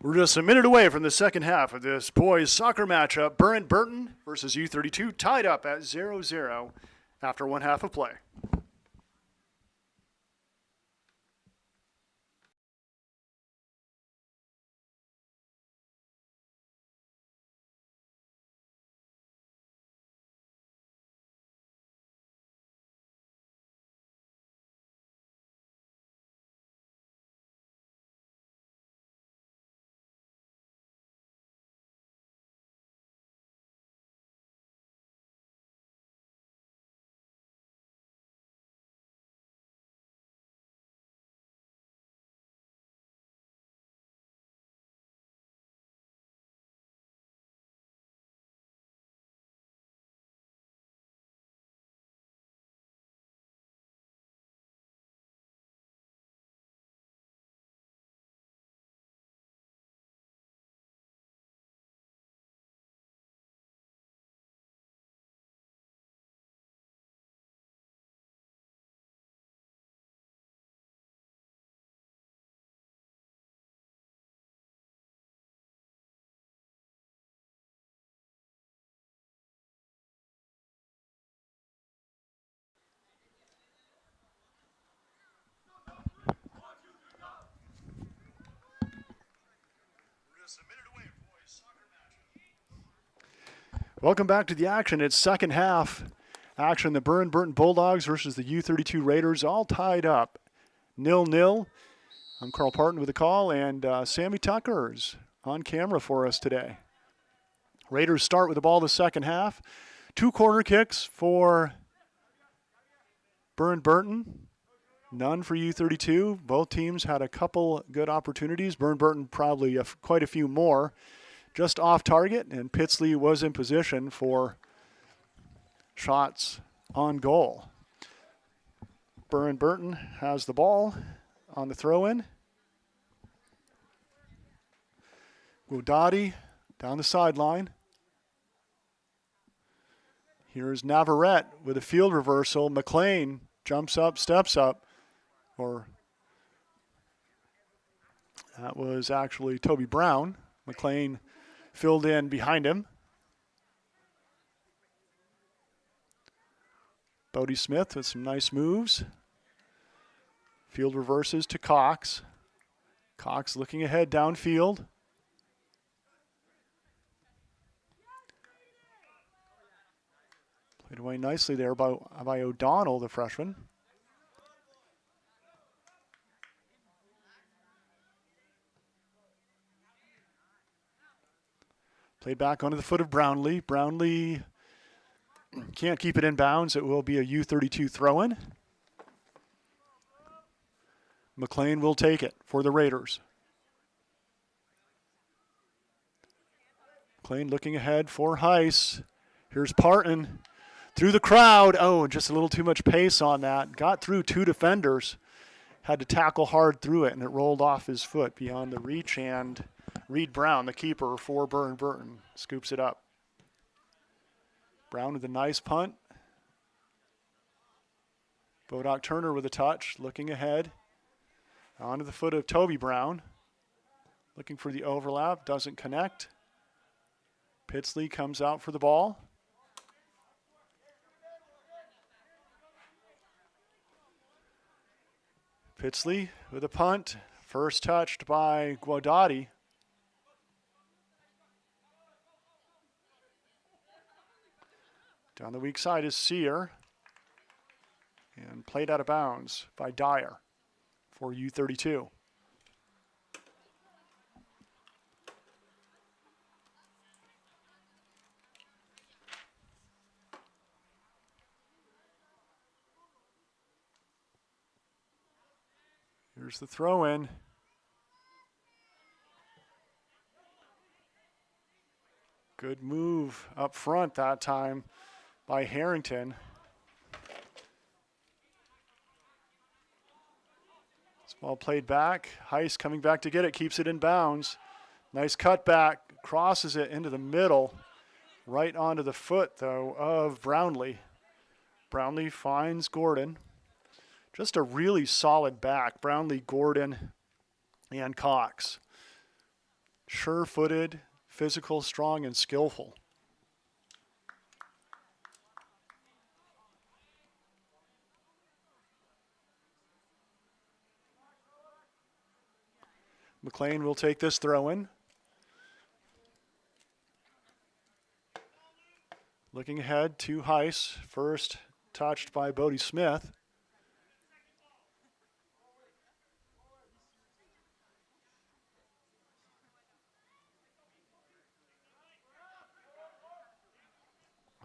We're just a minute away from the second half of this boys soccer matchup. Burton versus U-32 tied up at 0-0 after one half of play. Welcome back to the action. It's second half action. The Burton Bulldogs versus the U-32 Raiders, all tied up 0-0. I'm Carl Parton with the call, and Sammy Tucker's on camera for us today. Raiders start with the ball the second half. 2 corner kicks for Burton. None for U-32. Both teams had a couple good opportunities. Burton probably quite a few more. Just off target, and Pitsley was in position for shots on goal. Burton has the ball on the throw-in. Guadati down the sideline. Here's Navarrete with a field reversal. McLean jumps up, steps up, or that was actually Toby Brown. McLean filled in behind him. Bodie Smith with some nice moves. Field reverses to Cox. Cox looking ahead downfield. Played away nicely there by O'Donnell, the freshman. Played back onto the foot of Brownlee. Brownlee can't keep it in bounds. It will be a U-32 throw-in. McLean will take it for the Raiders. McLean looking ahead for Heiss. Here's Parton through the crowd. Oh, just a little too much pace on that. Got through 2 defenders. Had to tackle hard through it, and it rolled off his foot beyond the reach, and Reed Brown, the keeper for Burton, scoops it up. Brown with a nice punt. Bodock Turner with a touch, looking ahead. Onto the foot of Toby Brown. Looking for the overlap, doesn't connect. Pitsley comes out for the ball. Pitsley with a punt. First touched by Guadati. Down the weak side is Sear. And played out of bounds by Dyer for U-32. Here's the throw-in. Good move up front that time by Harrington. This ball played back. Heiss coming back to get it, keeps it in bounds. Nice cutback, crosses it into the middle, right onto the foot, though, of Brownlee. Brownlee finds Gordon. Just a really solid back, Brownlee, Gordon, and Cox. Sure-footed, physical, strong, and skillful. McLean will take this throw in. Looking ahead to Heiss. First touched by Bodie Smith.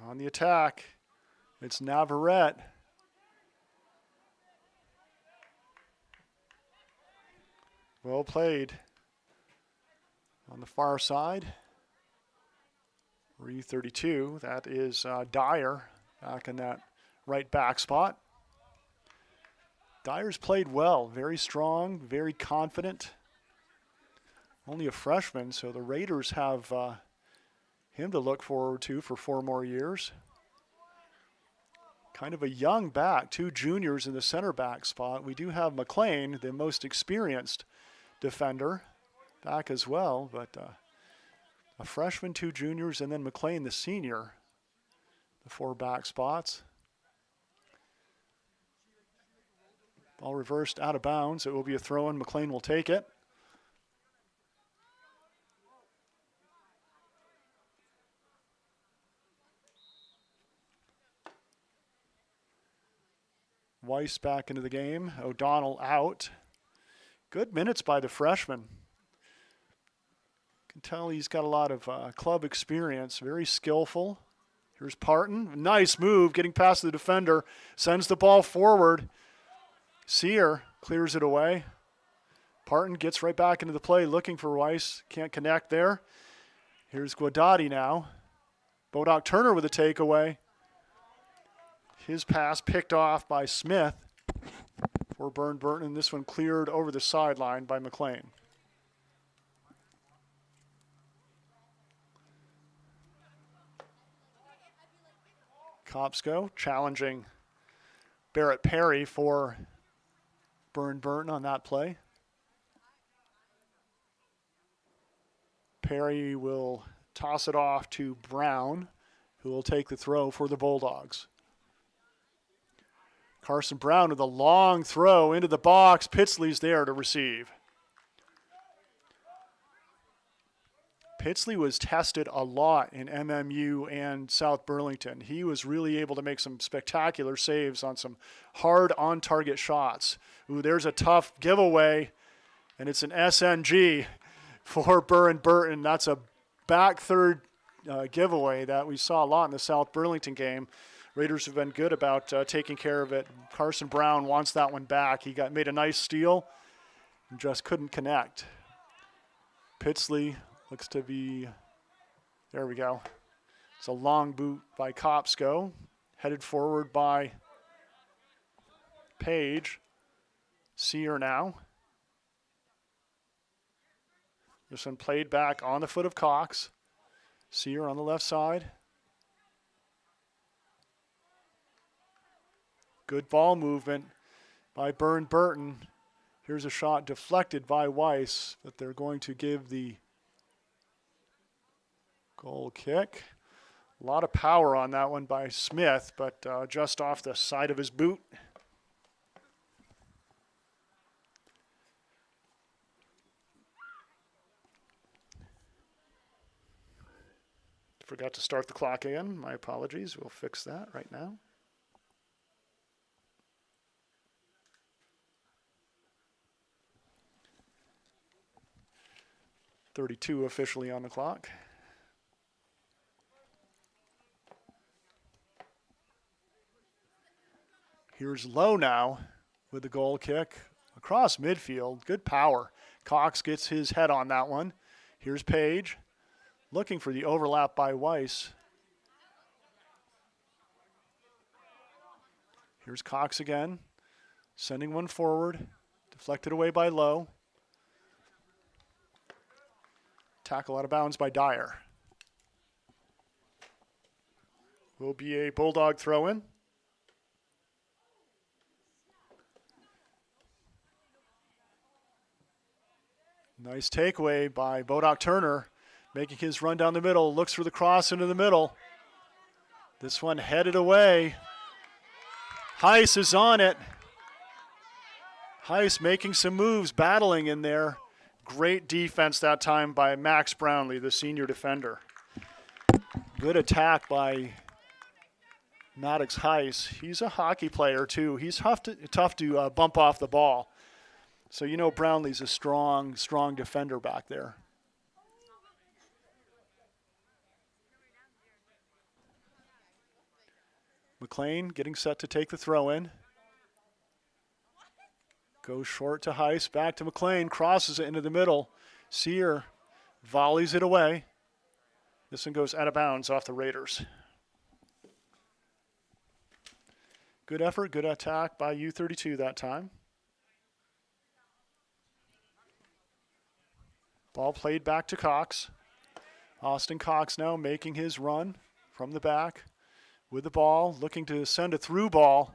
On the attack, it's Navarrete. Well played. On the far side, U-32, that is Dyer back in that right back spot. Dyer's played well, very strong, very confident. Only a freshman, so the Raiders have him to look forward to for 4 more years. Kind of a young back, 2 juniors in the center back spot. We do have McLean, the most experienced defender, back as well, but a freshman, 2 juniors, and then McLean, the senior, the 4 back spots. Ball reversed out of bounds. It will be a throw-in. McLean will take it. Weiss back into the game. O'Donnell out. Good minutes by the freshman. Can tell he's got a lot of club experience. Very skillful. Here's Parton. Nice move, getting past the defender. Sends the ball forward. Sear clears it away. Parton gets right back into the play, looking for Weiss. Can't connect there. Here's Guadotti now. Bodoc Turner with a takeaway. His pass picked off by Smith for Burton. This one cleared over the sideline by McLean. Kopsko challenging Barrett Perry for Burton on that play. Perry will toss it off to Brown, who will take the throw for the Bulldogs. Carson Brown with a long throw into the box. Pitsley's there to receive. Pitsley was tested a lot in MMU and South Burlington. He was really able to make some spectacular saves on some hard on-target shots. Ooh, there's a tough giveaway, and it's an SNG for Burton. That's a back third giveaway that we saw a lot in the South Burlington game. Raiders have been good about taking care of it. Carson Brown wants that one back. He made a nice steal and just couldn't connect. Pitsley looks to be, there we go. It's a long boot by Kopsko, headed forward by Page. Sear now. This one played back on the foot of Cox. Sear on the left side. Good ball movement by Burton. Here's a shot deflected by Weiss, but they're going to give the goal kick. A lot of power on that one by Smith, but just off the side of his boot. Forgot to start the clock again. My apologies. We'll fix that right now. .32 officially on the clock. Here's Lowe now with the goal kick across midfield. Good power. Cox gets his head on that one. Here's Page looking for the overlap by Weiss. Here's Cox again, sending one forward, deflected away by Lowe. Tackle out of bounds by Dyer. Will be a Bulldog throw-in. Nice takeaway by Bodoc Turner, making his run down the middle, looks for the cross into the middle. This one headed away. Heiss is on it. Heiss making some moves, battling in there. Great defense that time by Max Brownlee, the senior defender. Good attack by Maddox Heiss. He's a hockey player too. He's tough to bump off the ball. So you know Brownlee's a strong defender back there. McLean getting set to take the throw in. Goes short to Heiss, back to McLean, crosses it into the middle. Sear volleys it away. This one goes out of bounds off the Raiders. Good effort, good attack by U-32 that time. Ball played back to Cox. Austin Cox now making his run from the back with the ball, looking to send a through ball.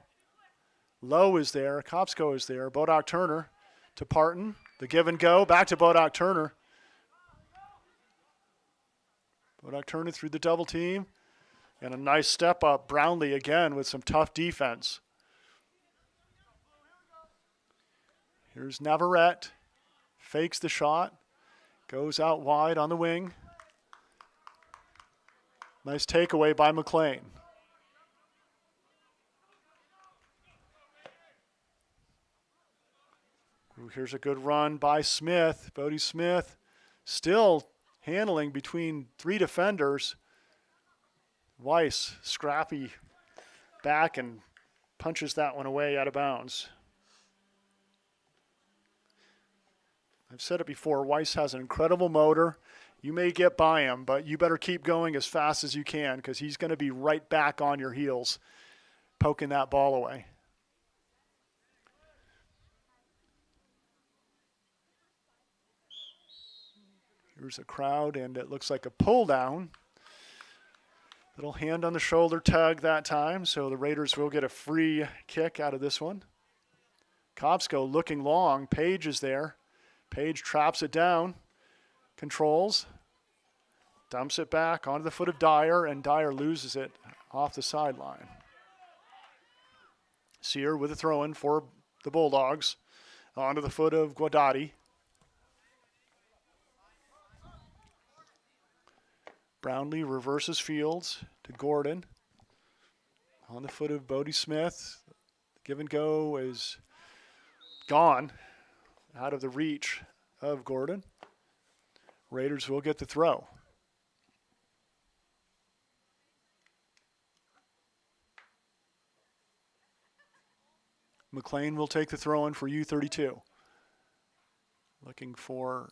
Lowe is there, Kopsko is there, Bodoc Turner to Parton. The give and go, back to Bodoc Turner. Bodoc Turner through the double team. And a nice step up, Brownlee again with some tough defense. Here's Navarrete, fakes the shot, goes out wide on the wing. Nice takeaway by McLean. Here's a good run by Smith. Bodie Smith still handling between three defenders. Weiss, scrappy back and punches that one away out of bounds. I've said it before, Weiss has an incredible motor. You may get by him, but you better keep going as fast as you can because he's going to be right back on your heels, poking that ball away. Here's a crowd, and it looks like a pull down. Little hand on the shoulder tug that time, so the Raiders will get a free kick out of this one. Kopsko looking long. Page is there. Page traps it down, controls, dumps it back onto the foot of Dyer, and Dyer loses it off the sideline. Sear with a throw-in for the Bulldogs onto the foot of Guadati. Brownlee reverses Fields to Gordon. On the foot of Bodie Smith. Give and go is gone, out of the reach of Gordon. Raiders will get the throw. McLean will take the throw in for U-32. Looking for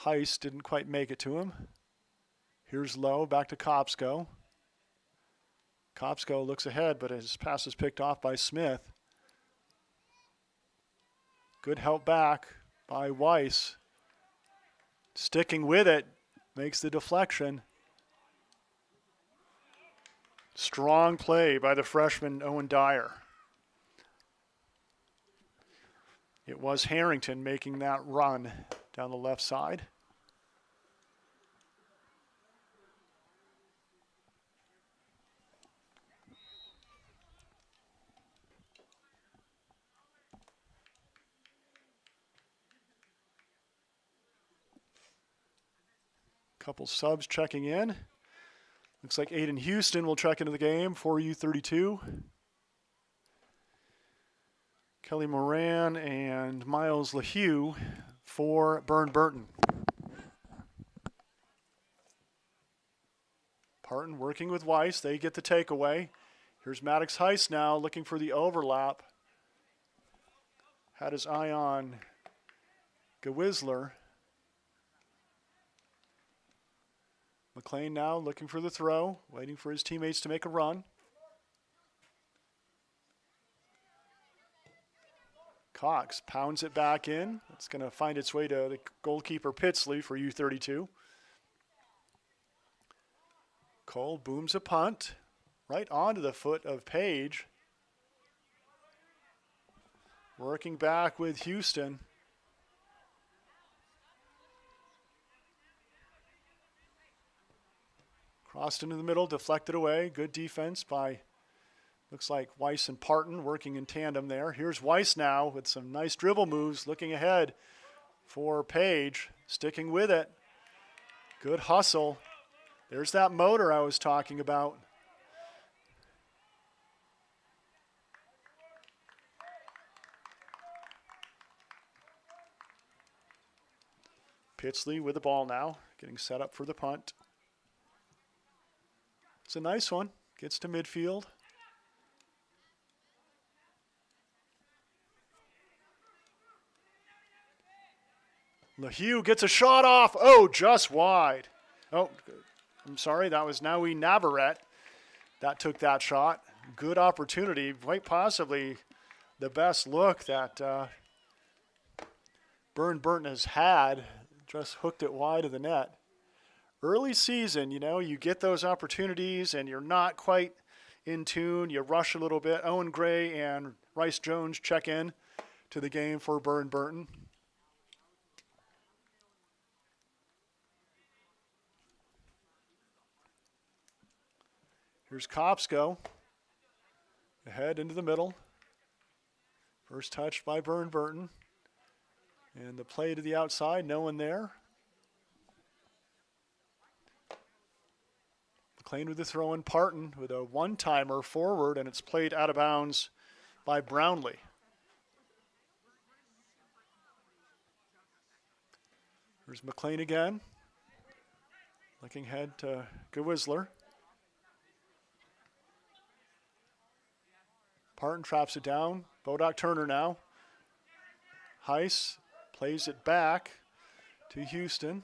Heiss, didn't quite make it to him. Here's Lowe, back to Kopsko. Kopsko looks ahead, but his pass is picked off by Smith. Good help back by Weiss. Sticking with it, makes the deflection. Strong play by the freshman Owen Dyer. It was Harrington making that run down the left side. Couple subs checking in. Looks like Aiden Houston will check into the game for U-32. Kelly Moran and Miles LaHue for Burton. Parton working with Weiss. They get the takeaway. Here's Maddox Heiss now looking for the overlap. Had his eye on Gewisler. McLean now looking for the throw, waiting for his teammates to make a run. Cox pounds it back in. It's going to find its way to the goalkeeper Pitsley for U-32. Cole booms a punt right onto the foot of Page. Working back with Houston. Tossed into the middle, deflected away. Good defense by, looks like, Weiss and Parton working in tandem there. Here's Weiss now with some nice dribble moves, looking ahead for Page, sticking with it. Good hustle. There's that motor I was talking about. Pitsley with the ball now, getting set up for the punt. It's a nice one. Gets to midfield. LaHue gets a shot off. Oh, just wide. Oh, I'm sorry. That was Naui Navarrete that took that shot. Good opportunity. Quite possibly the best look that Burton has had. Just hooked it wide of the net. Early season, you know, you get those opportunities and you're not quite in tune. You rush a little bit. Owen Gray and Rice Jones check in to the game for Burton. Here's Kopsko. Ahead into the middle. First touch by Burton. And the play to the outside, no one there. McLean with the throw in, Parton with a one-timer forward, and it's played out of bounds by Brownlee. Here's McLean again. Looking ahead to Whistler. Parton traps it down. Bodoc Turner now. Heiss plays it back to Houston.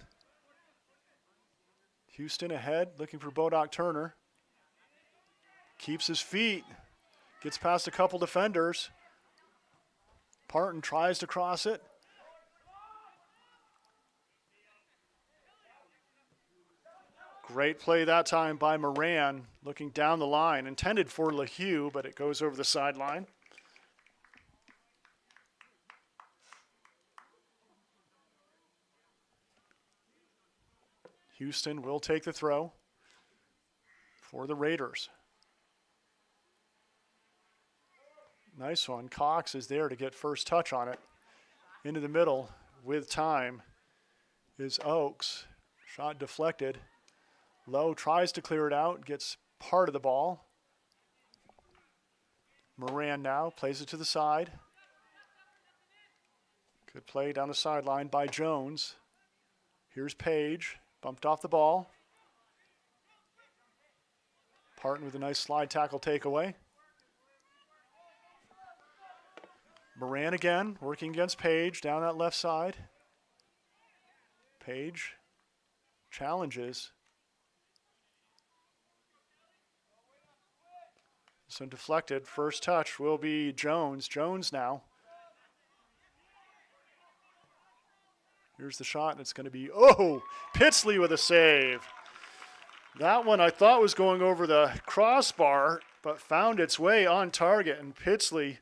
Houston ahead, looking for Bodoc Turner. Keeps his feet. Gets past a couple defenders. Parton tries to cross it. Great play that time by Moran, looking down the line. Intended for LaHue, but it goes over the sideline. Houston will take the throw for the Raiders. Nice one. Cox is there to get first touch on it. Into the middle with time is Oakes. Shot deflected. Lowe tries to clear it out, gets part of the ball. Moran now plays it to the side. Good play down the sideline by Jones. Here's Page. Bumped off the ball. Parton with a nice slide tackle takeaway. Moran again, working against Page down that left side. Page challenges. So deflected. First touch will be Jones. Jones now. Here's the shot, and it's going to be, oh, Pitsley with a save. That one I thought was going over the crossbar, but found its way on target. And Pitsley,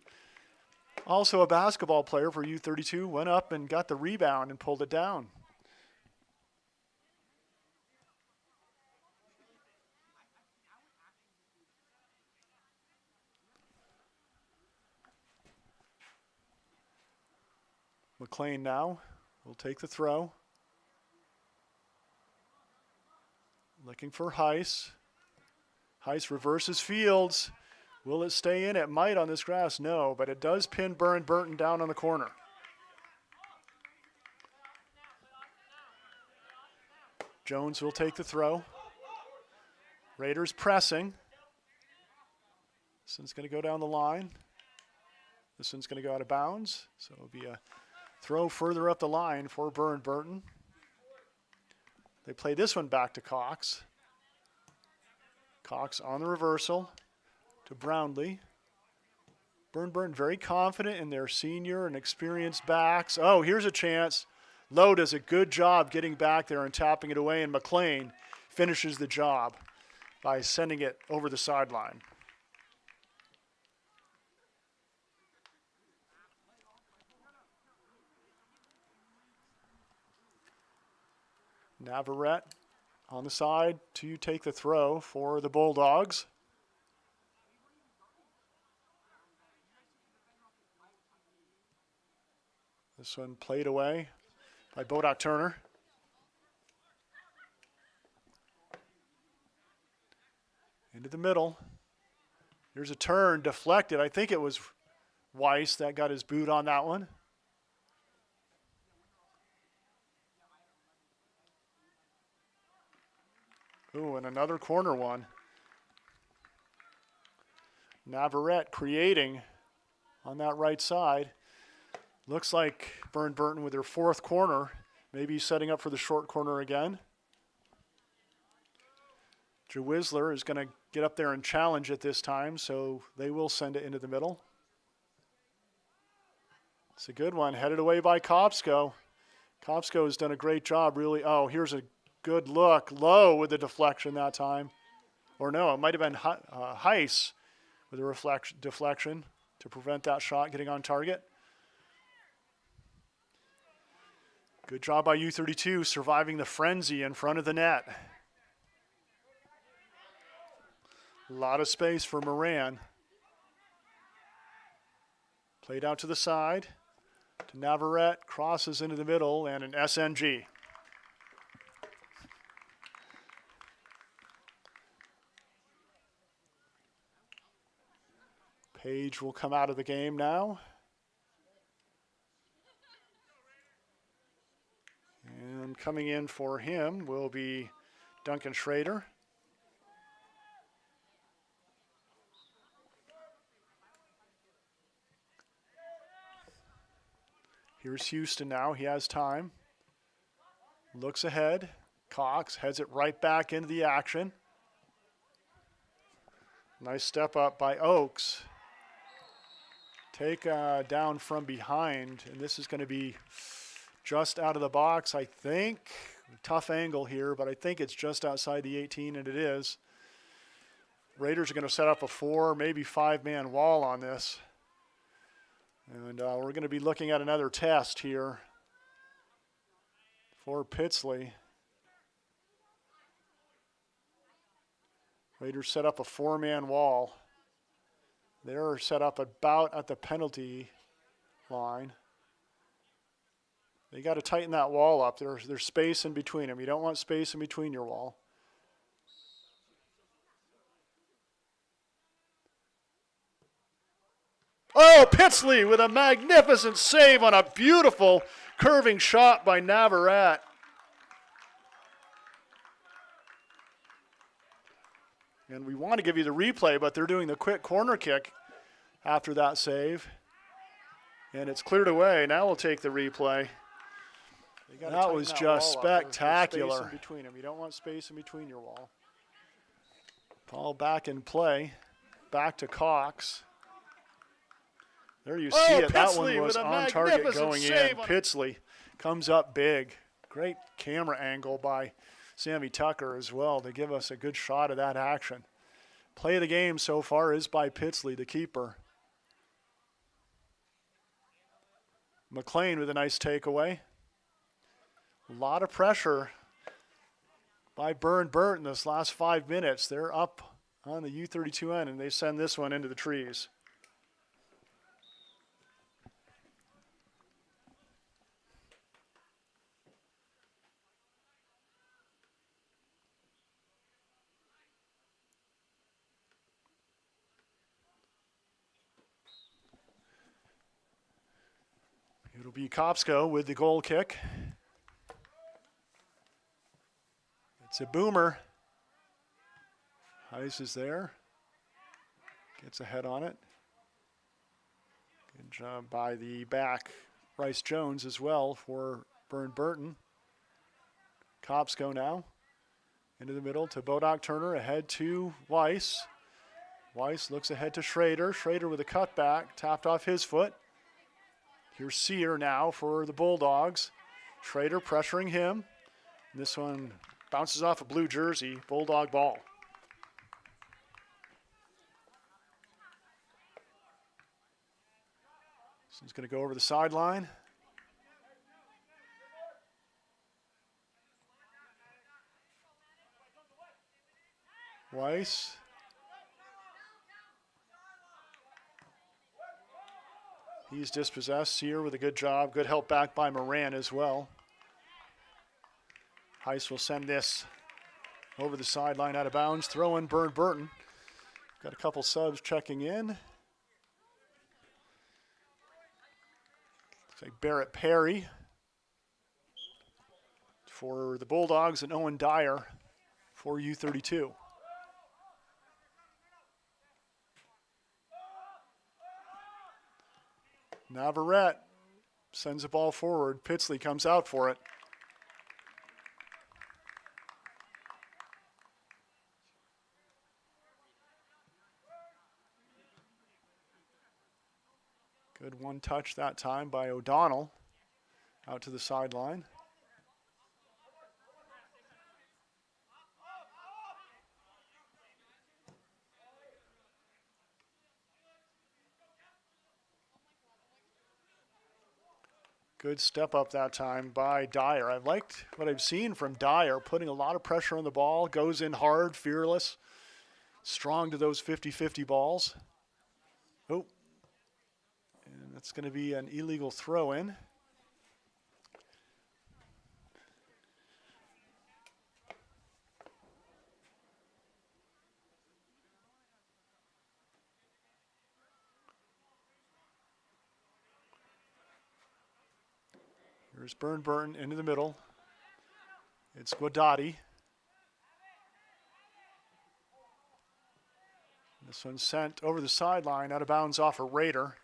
also a basketball player for U-32, went up and got the rebound and pulled it down. McLean now will take the throw. Looking for Heiss. Heiss reverses Fields. Will it stay in? It might on this grass. No, but it does pin Burton down on the corner. Jones will take the throw. Raiders pressing. This one's going to go down the line. This one's going to go out of bounds. So it'll be a throw further up the line for Burton. They play this one back to Cox. Cox on the reversal to Brownlee. Burton very confident in their senior and experienced backs. Oh, here's a chance. Lowe does a good job getting back there and tapping it away, and McLean finishes the job by sending it over the sideline. Navarrete on the side to take the throw for the Bulldogs. This one played away by Bodoc Turner. Into the middle. Here's a turn, deflected. I think it was Weiss that got his boot on that one. Ooh, and another corner one. Navarrete creating on that right side. Looks like Burton with their fourth corner, maybe setting up for the short corner again. Joe Whistler is going to get up there and challenge it this time, so they will send it into the middle. It's a good one, headed away by Kopsko. Kopsko has done a great job, really. Oh, here's a good look, low with the deflection that time. Or no, it might have been Heiss with a deflection to prevent that shot getting on target. Good job by U-32 surviving the frenzy in front of the net. A lot of space for Moran. Played out to the side to Navarrete, crosses into the middle, and an SNG. Page will come out of the game now. And coming in for him will be Duncan Schrader. Here's Houston now. He has time. Looks ahead. Cox heads it right back into the action. Nice step up by Oakes. Take down from behind, and this is going to be just out of the box, I think. Tough angle here, but I think it's just outside the 18, and it is. Raiders are going to set up a 4, maybe 5-man wall on this. And we're going to be looking at another test here for Pitsley. Raiders set up a 4-man wall. They're set up about at the penalty line. They got to tighten that wall up. There's space in between them. You don't want space in between your wall. Oh, Pitsley with a magnificent save on a beautiful curving shot by Navarrete. And we want to give you the replay, but they're doing the quick corner kick after that save. And it's cleared away. Now we'll take the replay. That was just spectacular. Space in between them. You don't want space in between your wall. Ball back in play. Back to Cox. There you see it. That one was on target going in. Pitsley comes up big. Great camera angle by Sammy Tucker as well to give us a good shot of that action. Play of the game so far is by Pitsley, the keeper. McLean with a nice takeaway. A lot of pressure by Burton this last 5 minutes. They're up on the U-32 end, and they send this one into the trees. It'll be Kopsko with the goal kick. It's a boomer. Heiss is there. Gets a head on it. Good job by the back, Bryce Jones as well for Burton. Kopsko now into the middle to Bodoc Turner, ahead to Weiss. Weiss looks ahead to Schrader. Schrader with a cutback, tapped off his foot. Here's Sear now for the Bulldogs. Schrader pressuring him. This one bounces off a blue jersey, Bulldog ball. This one's going to go over the sideline. Weiss. He's dispossessed. Sear with a good job. Good help back by Moran as well. Heiss will send this over the sideline out of bounds. Throw in Burton. Got a couple subs checking in. Looks like Barrett Perry for the Bulldogs and Owen Dyer for U-32. Navarrete sends the ball forward. Pitsley comes out for it. Good one touch that time by O'Donnell out to the sideline. Good step up that time by Dyer. I've liked what I've seen from Dyer, putting a lot of pressure on the ball, goes in hard, fearless, strong to those 50-50 balls. Oh, and that's going to be an illegal throw-in. Here's Burton into the middle. It's Guadotti. This one's sent over the sideline, out of bounds off a Raider.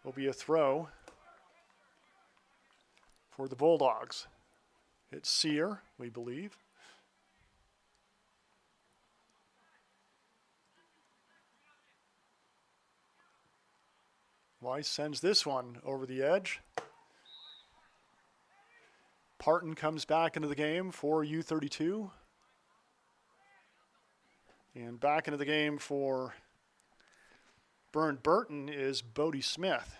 Will be a throw for the Bulldogs. It's Sear, we believe. Weiss sends this one over the edge. Parton comes back into the game for U-32. And back into the game for Burton is Bodie Smith.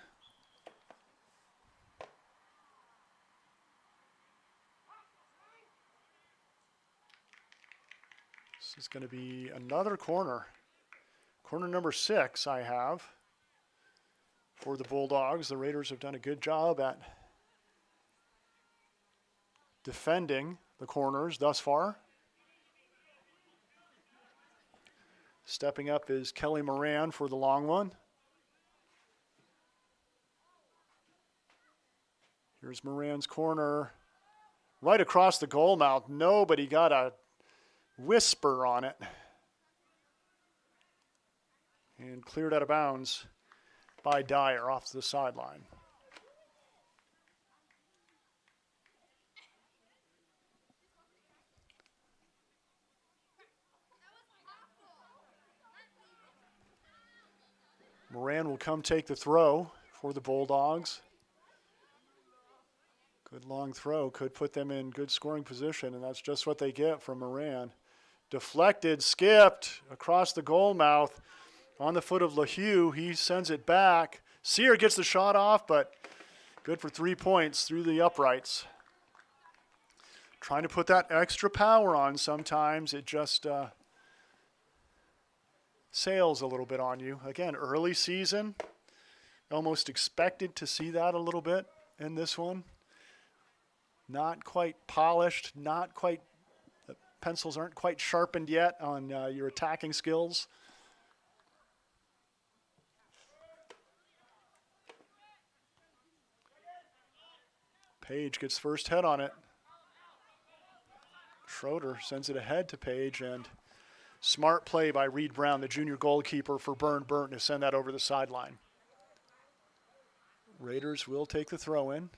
This is going to be another corner. Corner number 6 I have for the Bulldogs. The Raiders have done a good job at defending the corners thus far. Stepping up is Kelly Moran for the long one. Here's Moran's corner. Right across the goal mouth. Nobody got a whisper on it. And cleared out of bounds by Dyer off to the sideline. Moran will come take the throw for the Bulldogs. Good long throw, could put them in good scoring position, and that's just what they get from Moran. Deflected, skipped across the goal mouth on the foot of LaHue. He sends it back. Sear gets the shot off, but good for 3 points through the uprights. Trying to put that extra power on sometimes, it just sails a little bit on you. Again, early season, almost expected to see that a little bit in this one. Not quite polished, not quite, the pencils aren't quite sharpened yet on your attacking skills. Page gets first head on it. Schroeder sends it ahead to Page, and smart play by Reed Brown, the junior goalkeeper for Burton, to send that over the sideline. Raiders will take the throw in.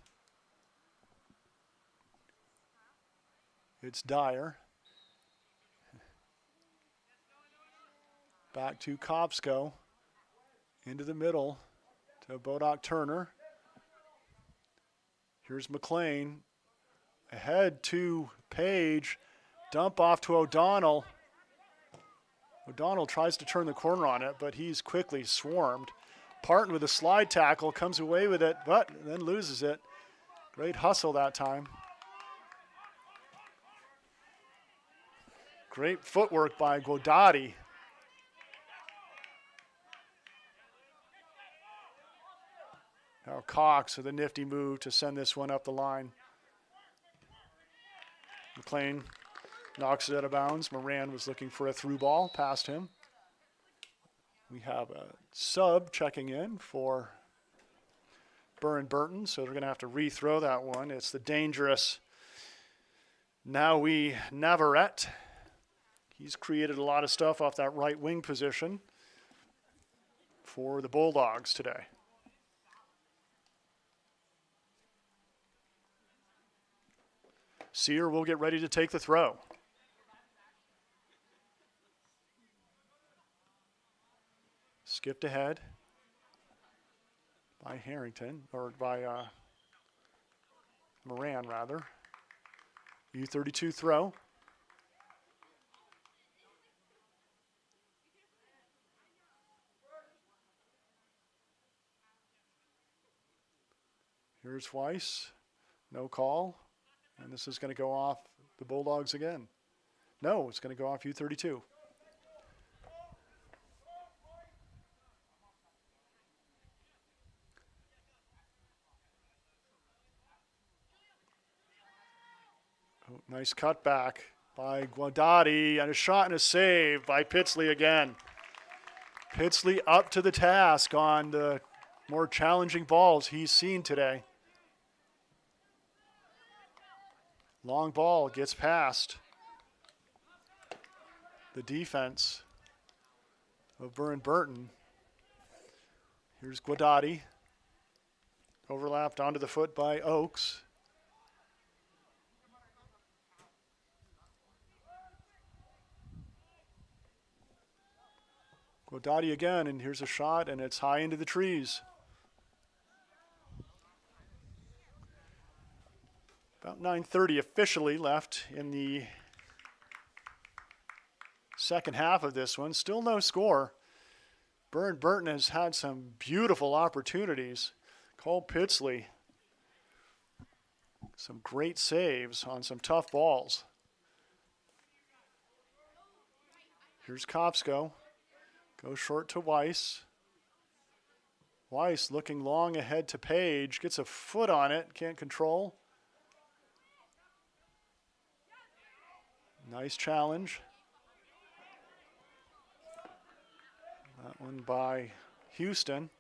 It's Dyer. Back to Kopsko. Into the middle to Bodoc Turner. Here's McLean. Ahead to Page. Dump off to O'Donnell. O'Donnell tries to turn the corner on it, but he's quickly swarmed. Parton with a slide tackle, comes away with it, but then loses it. Great hustle that time. Great footwork by Guadati. Now Cox with a nifty move to send this one up the line. McLean knocks it out of bounds. Moran was looking for a through ball past him. We have a sub checking in for Burton, so they're going to have to rethrow that one. It's the dangerous Navarrete. He's created a lot of stuff off that right wing position for the Bulldogs today. Sear will get ready to take the throw. Skipped ahead by Harrington, or by Moran, rather. U-32 throw. Here's Weiss. No call. And this is going to go off the Bulldogs again. No, it's going to go off U-32. Oh, nice cutback by Guadati, and a shot and a save by Pitsley again. Pitsley up to the task on the more challenging balls he's seen today. Long ball gets past the defense of Burton. Here's Guadati. Overlapped onto the foot by Oakes. Guadati again, and here's a shot, and it's high into the trees. About 9:30 officially left in the second half of this one. Still no score. Burton has had some beautiful opportunities. Cole Pitsley, some great saves on some tough balls. Here's Kopsko. Goes short to Weiss. Weiss looking long ahead to Page. Gets a foot on it. Can't control. Nice challenge. That one by Houston.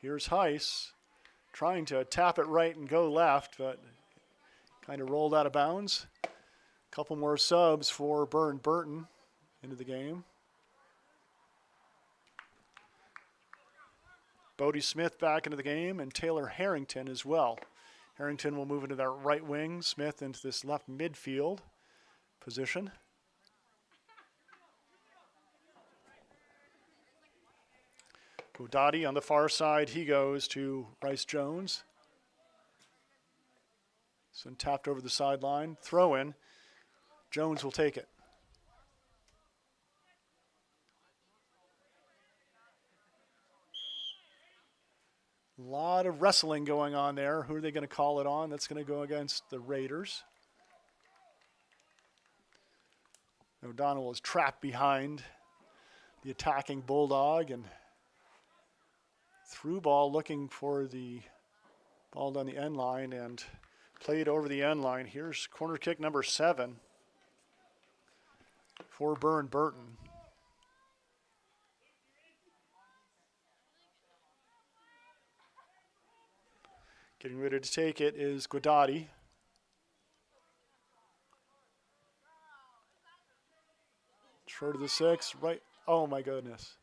Here's Heiss trying to tap it right and go left, but kind of rolled out of bounds. A couple more subs for Burton into the game. Bodie Smith back into the game, and Taylor Harrington as well. Harrington will move into that right wing, Smith into this left midfield position. Guadati on the far side, he goes to Bryce Jones. So tapped over the sideline, throw in. Jones will take it. A lot of wrestling going on there. Who are they going to call it on? That's going to go against the Raiders. O'Donnell is trapped behind the attacking Bulldog, and through ball looking for the ball down the end line and played over the end line. Here's corner kick number 7 for Burton. Getting ready to take it is Guadati. Short of the 6, right. Oh my goodness.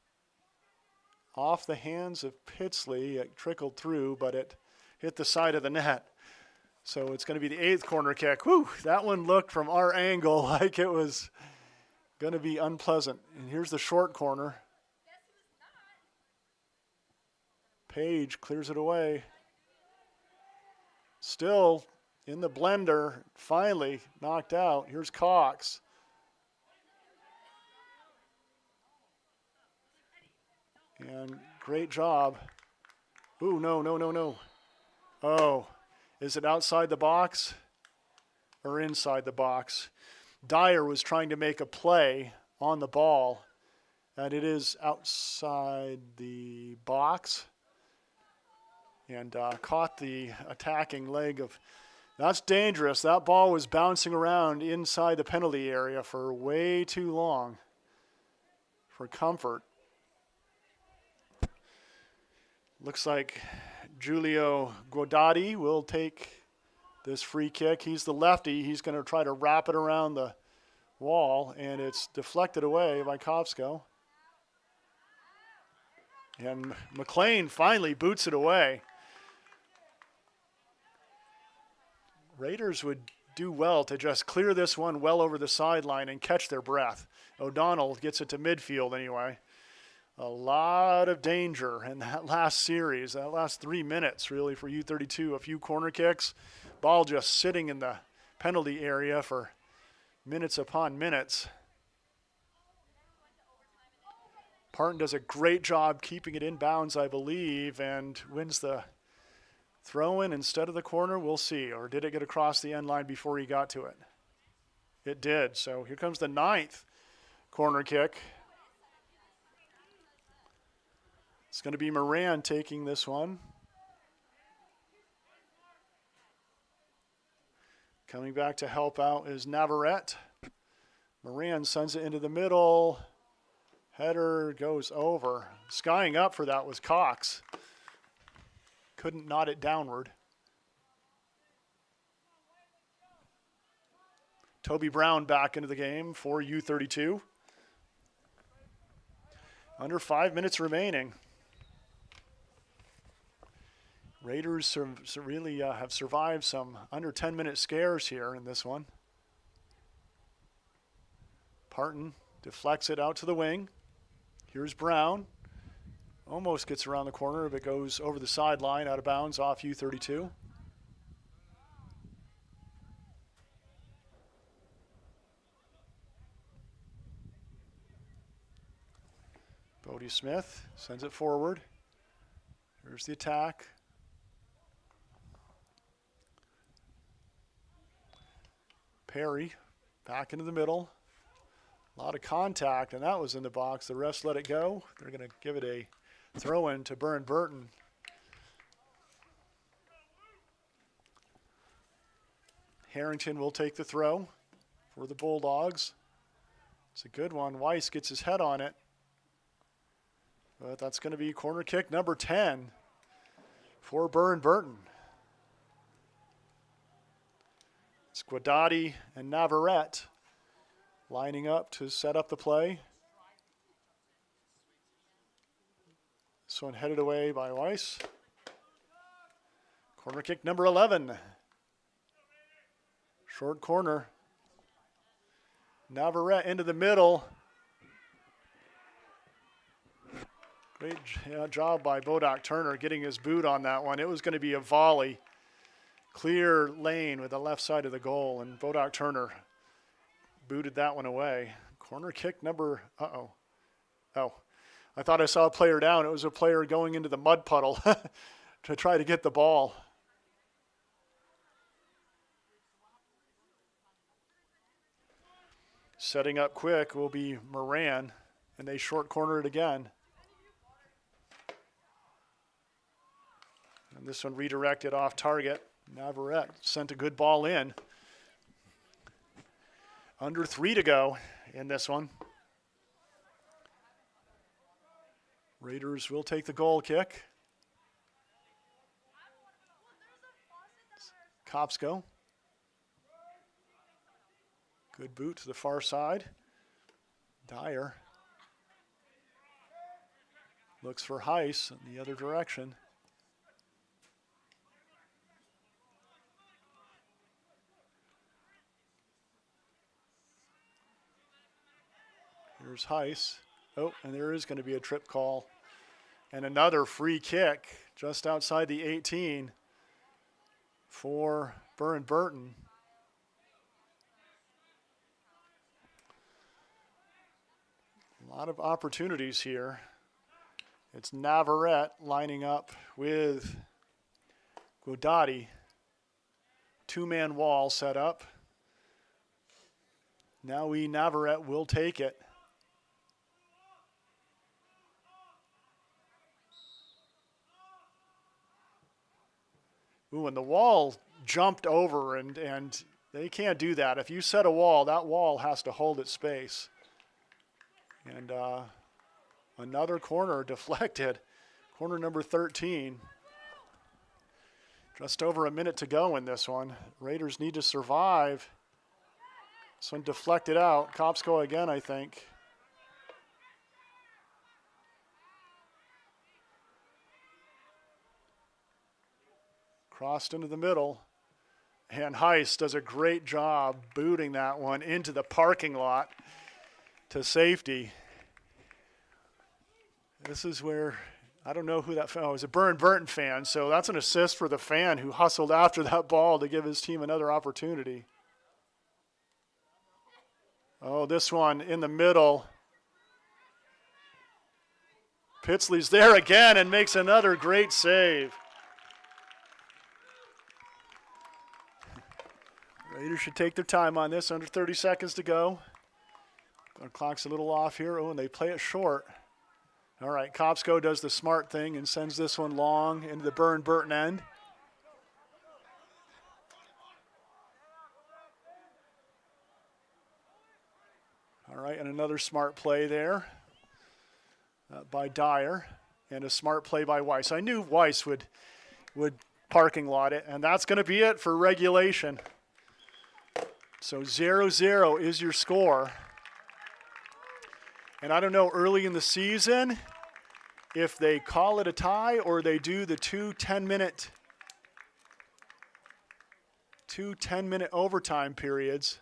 Off the hands of Pitsley. It trickled through, but it hit the side of the net. So it's going to be the 8th corner kick. Whew, that one looked from our angle like it was going to be unpleasant. And here's the short corner. Page clears it away. Still in the blender, finally knocked out. Here's Cox. And great job. Ooh, no. Oh, is it outside the box? or inside the box. Dyer was trying to make a play on the ball, and it is outside the box, and caught the attacking leg of. That's dangerous. That ball was bouncing around inside the penalty area for way too long for comfort. Looks like Giulio Guardati will take this free kick. He's the lefty. He's going to try to wrap it around the wall, and it's deflected away by Kopsko. And McLean finally boots it away. Raiders would do well to just clear this one well over the sideline and catch their breath. O'Donnell gets it to midfield anyway. A lot of danger in that last series, that last 3 minutes really for U-32. A few corner kicks, ball just sitting in the penalty area for minutes upon minutes. Burton does a great job keeping it in bounds, I believe, and wins the throw-in instead of the corner. We'll see. Or did it get across the end line before he got to it? It did. So here comes the 9th corner kick. It's going to be Moran taking this one. Coming back to help out is Navarrete. Moran sends it into the middle. Header goes over. Skying up for that was Cox. Couldn't knot it downward. Toby Brown back into the game for U-32. Under 5 minutes remaining. Raiders really have survived some under 10-minute scares here in this one. Burton deflects it out to the wing. Here's Brown. Almost gets around the corner, but goes over the sideline, out of bounds, off U-32. Bodie Smith sends it forward. Here's the attack. Perry back into the middle. A lot of contact, and that was in the box. The refs let it go. They're going to give it a throw-in to Burton. Harrington will take the throw for the Bulldogs. It's a good one. Weiss gets his head on it. But that's going to be corner kick number 10 for Burton. It's Guardati and Navarrete lining up to set up the play. This one headed away by Weiss. Corner kick number 11. Short corner. Navarrete into the middle. Great job by Bodoc Turner getting his boot on that one. It was going to be a volley. Clear lane with the left side of the goal, and Bodoc Turner booted that one away. Corner kick number, oh, I thought I saw a player down. It was a player going into the mud puddle to try to get the ball. Setting up quick will be Moran, and they short corner it again. And this one redirected off target. Navarrete sent a good ball in. Under 3 to go in this one. Raiders will take the goal kick. Kopsko. Good boot to the far side. Dyer looks for Heiss in the other direction. Here's Heiss. Oh, and there is going to be a trip call. And another free kick just outside the 18 for Burton. A lot of opportunities here. It's Navarrete lining up with Guardati. Two-man wall set up. Now Navarrete will take it. Ooh, and the wall jumped over, and they can't do that. If you set a wall, that wall has to hold its space. And another corner deflected. Corner number 13. Just over a minute to go in this one. Raiders need to survive. This one deflected out. Cops go again, I think. Crossed into the middle. And Heiss does a great job booting that one into the parking lot to safety. This is where, I don't know who that fan was. It was a Burton fan, so that's an assist for the fan who hustled after that ball to give his team another opportunity. Oh, this one in the middle. Pitsley's there again and makes another great save. Raiders should take their time on this. Under 30 seconds to go. Our clock's a little off here. Oh, and they play it short. All right, Kopsko does the smart thing and sends this one long into the Burton end. All right, and another smart play there by Dyer, and a smart play by Weiss. I knew Weiss would parking lot it, and that's going to be it for regulation. So 0-0 is your score. And I don't know, early in the season, if they call it a tie or they do the two 10-minute overtime periods.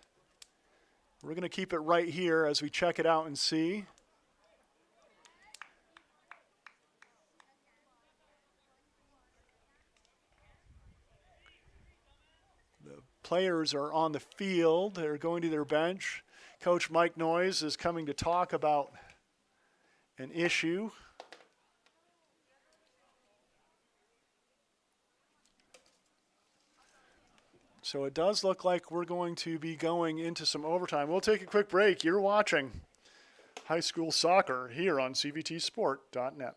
We're going to keep it right here as we check it out and see. The players are on the field. They're going to their bench. Coach Mike Noyes is coming to talk about an issue. So it does look like we're going to be going into some overtime. We'll take a quick break. You're watching high school soccer here on cvtsport.net.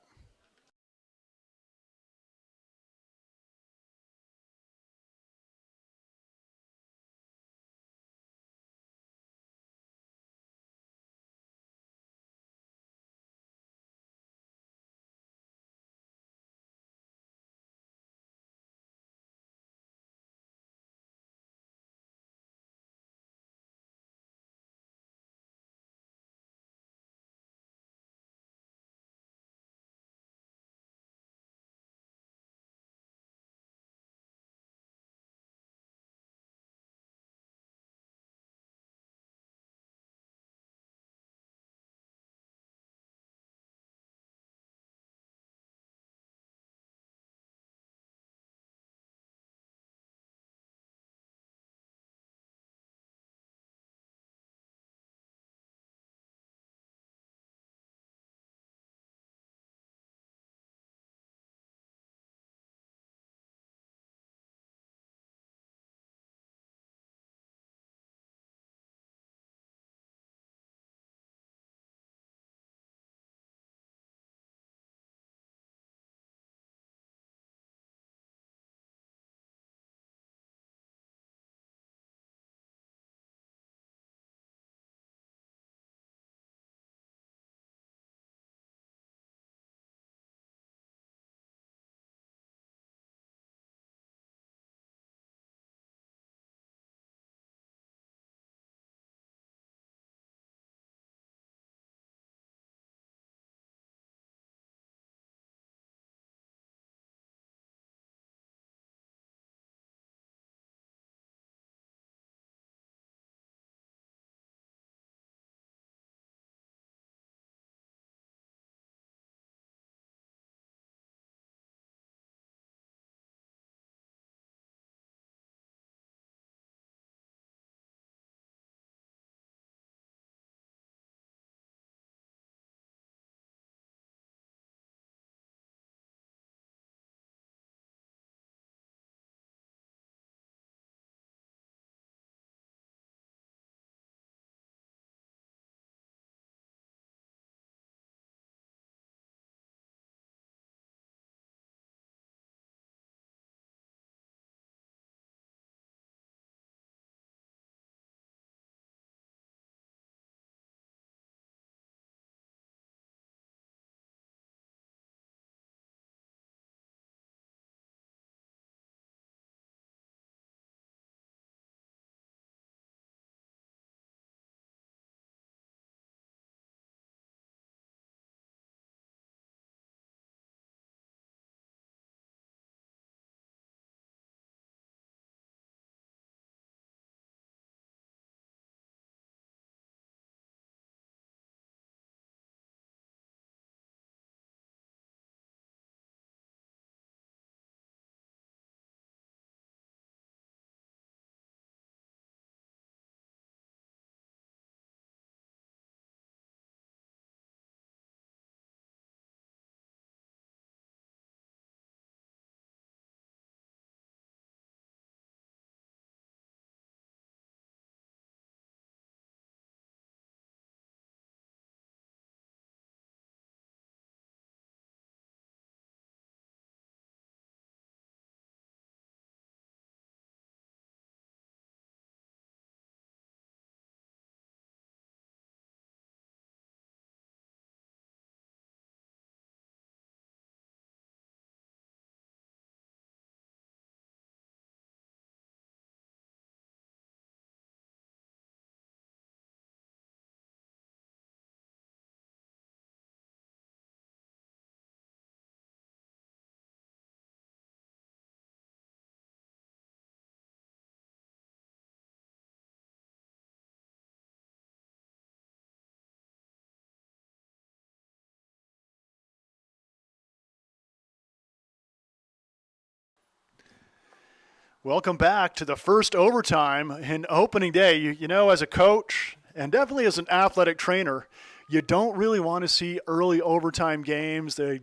Welcome back to the first overtime in opening day. You know, as a coach and definitely as an athletic trainer, you don't really want to see early overtime games. The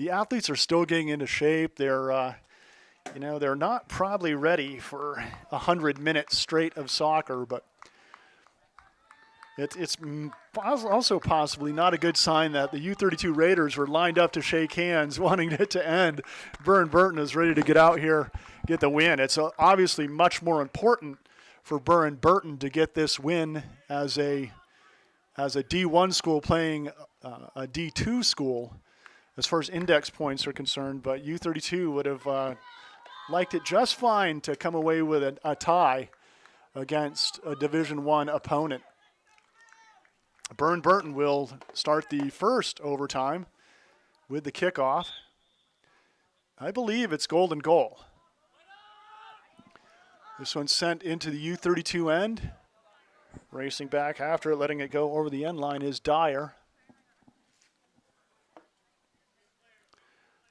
athletes are still getting into shape. They're not probably ready for 100 minutes straight of soccer, but it's also possibly not a good sign that the U-32 Raiders were lined up to shake hands, wanting it to end. Burton is ready to get out here, get the win. It's obviously much more important for Burton to get this win as a D1 school playing a D2 school as far as index points are concerned, but U-32 would have liked it just fine to come away with a tie against a Division I opponent. Burton will start the first overtime with the kickoff. I believe it's golden goal. This one's sent into the U-32 end. Racing back after it, letting it go over the end line is Dyer.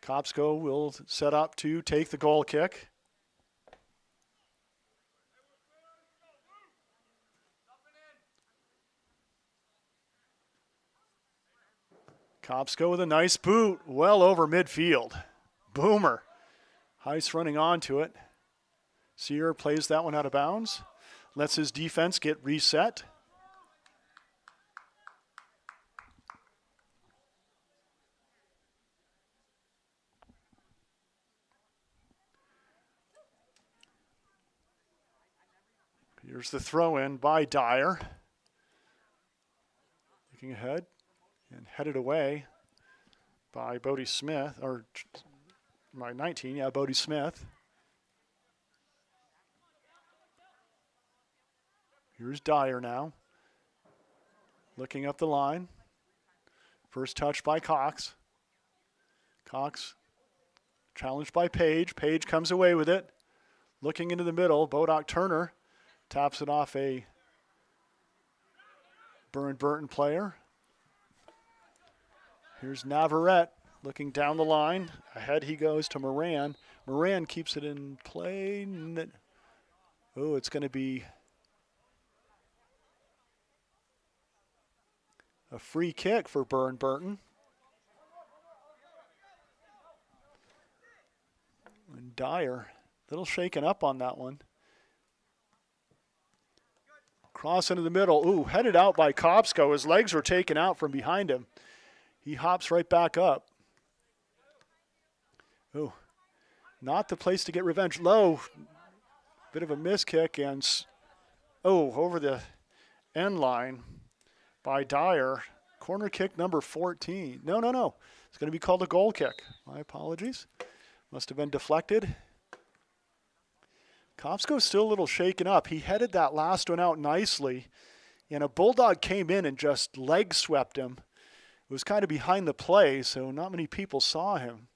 Kopsko will set up to take the goal kick. Kopsko with a nice boot, well over midfield. Boomer. Heiss running onto it. Sear plays that one out of bounds. Lets his defense get reset. Here's the throw in by Dyer. Looking ahead. And headed away by Bodie Smith, or by 19, yeah, Bodie Smith. Here's Dyer now. Looking up the line. First touch by Cox. Cox challenged by Page. Page comes away with it. Looking into the middle, Bodock Turner taps it off a Burton player. Here's Navarrete looking down the line. Ahead he goes to Moran. Moran keeps it in play. Oh, it's going to be a free kick for Burton. And Dyer, a little shaken up on that one. Cross into the middle. Ooh, headed out by Kopsko. His legs were taken out from behind him. He hops right back up. Oh, not the place to get revenge. Low, bit of a miss kick, and over the end line by Dyer. Corner kick number 14. No. It's going to be called a goal kick. My apologies. Must have been deflected. Kopsko's still a little shaken up. He headed that last one out nicely, and a Bulldog came in and just leg swept him. It was kind of behind the play, so not many people saw him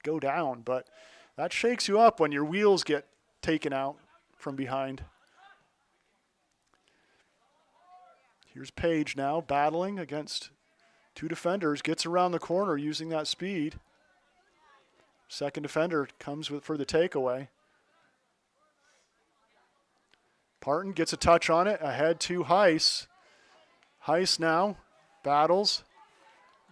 go down, but that shakes you up when your wheels get taken out from behind. Here's Page now battling against two defenders, gets around the corner using that speed. Second defender comes for the takeaway. Parton gets a touch on it, ahead to Heiss. Heiss now battles.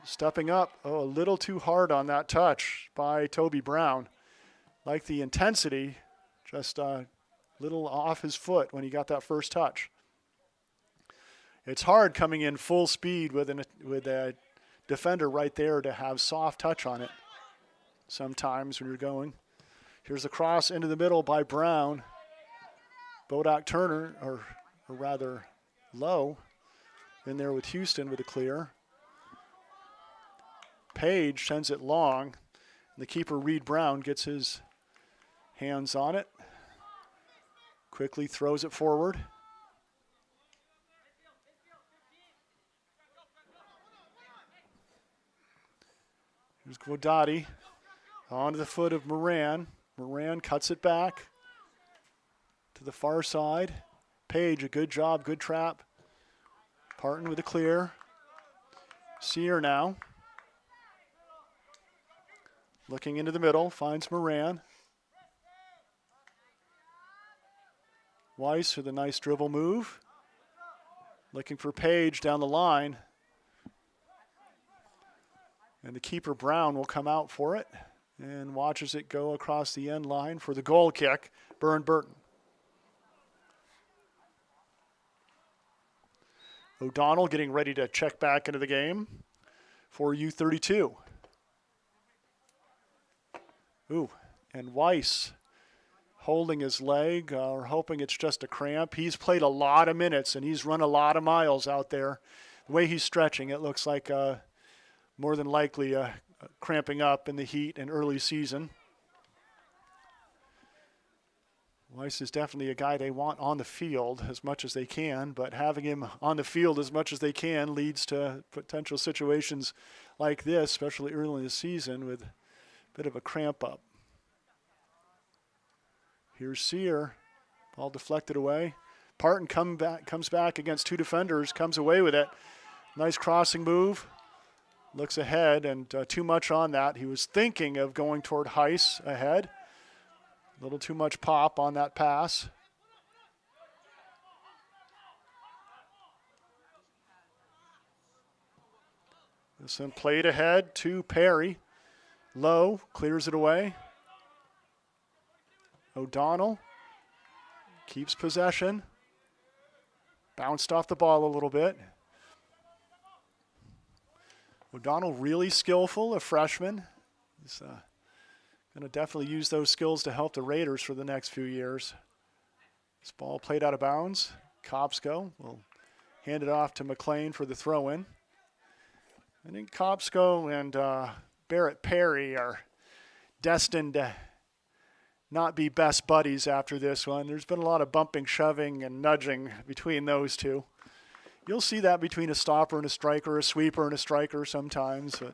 Stepping up, a little too hard on that touch by Toby Brown. Like the intensity, just a little off his foot when he got that first touch. It's hard coming in full speed with a defender right there to have soft touch on it sometimes when you're going. Here's the cross into the middle by Brown. Bodock Turner, or rather Low, in there with Houston with a clear. Page sends it long. The keeper, Reed Brown, gets his hands on it. Quickly throws it forward. Here's Guadati onto the foot of Moran. Moran cuts it back to the far side. Page, a good job, good trap. Parton with a clear. Sear now. Looking into the middle, finds Moran. Weiss with a nice dribble move. Looking for Page down the line. And the keeper, Brown, will come out for it and watches it go across the end line for the goal kick, Burton. O'Donnell getting ready to check back into the game for U-32. Ooh, and Weiss holding his leg, or hoping it's just a cramp. He's played a lot of minutes, and he's run a lot of miles out there. The way he's stretching, it looks like more than likely cramping up in the heat and early season. Weiss is definitely a guy they want on the field as much as they can, but having him on the field as much as they can leads to potential situations like this, especially early in the season with a bit of a cramp up. Here's Sear, ball deflected away. Parton comes back against two defenders, comes away with it. Nice crossing move. Looks ahead, and too much on that. He was thinking of going toward Heiss ahead. A little too much pop on that pass. This one played ahead to Perry. Low, clears it away. O'Donnell keeps possession. Bounced off the ball a little bit. O'Donnell really skillful, a freshman. He's going to definitely use those skills to help the Raiders for the next few years. This ball played out of bounds. Kopsko will hand it off to McLean for the throw-in. I think Kopsko and Barrett Perry are destined to not be best buddies after this one. There's been a lot of bumping, shoving, and nudging between those two. You'll see that between a stopper and a striker, a sweeper and a striker sometimes. But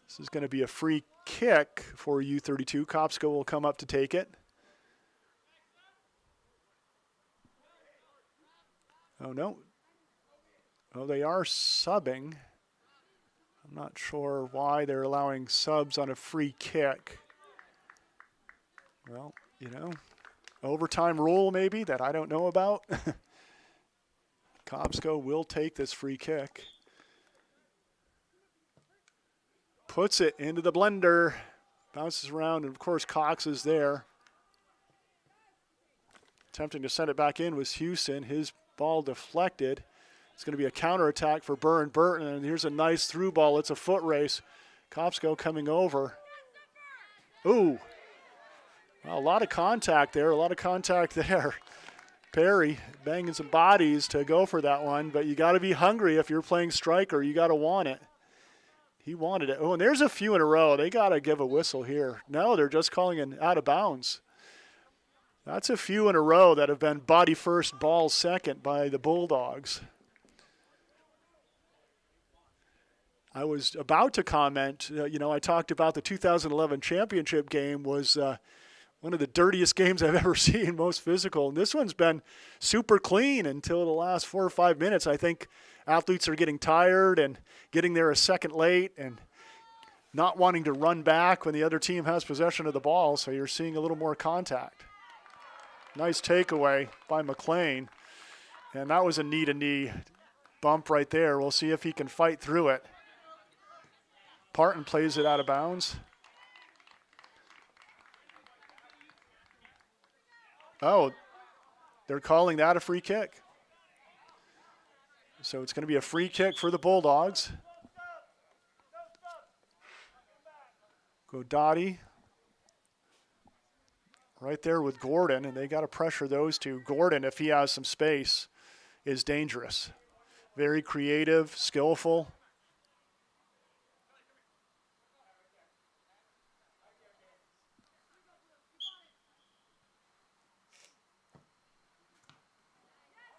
this is going to be a free kick for U-32. Kopsko will come up to take it. Oh, no. Oh, they are subbing. I'm not sure why they're allowing subs on a free kick. Well, you know, overtime rule maybe that I don't know about. Kopsko will take this free kick. Puts it into the blender. Bounces around, and of course Cox is there. Attempting to send it back in was Houston. His ball deflected. It's going to be a counterattack for Burton, and here's a nice through ball. It's a foot race. Kopsko coming over. Ooh. Well, a lot of contact there, Perry banging some bodies to go for that one, but you got to be hungry if you're playing striker. You got to want it. He wanted it. Oh, and there's a few in a row. They got to give a whistle here. No, they're just calling it out of bounds. That's a few in a row that have been body first, ball second by the Bulldogs. I was about to comment, I talked about the 2011 championship game was one of the dirtiest games I've ever seen, most physical. And this one's been super clean until the last 4 or 5 minutes. I think athletes are getting tired and getting there a second late and not wanting to run back when the other team has possession of the ball, so you're seeing a little more contact. Nice takeaway by McLean. And that was a knee-to-knee bump right there. We'll see if he can fight through it. Parton plays it out of bounds. Oh, they're calling that a free kick. So it's going to be a free kick for the Bulldogs. Godati right there with Gordon, and they got to pressure those two. Gordon, if he has some space, is dangerous. Very creative, skillful.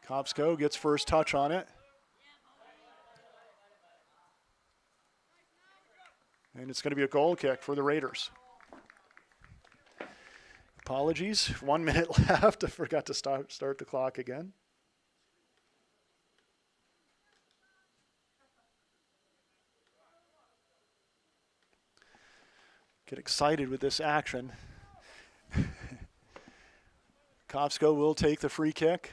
Kopsko gets first touch on it. And it's going to be a goal kick for the Raiders. Apologies, 1 minute left. I forgot to start the clock again. Get excited with this action. Kopsko will take the free kick.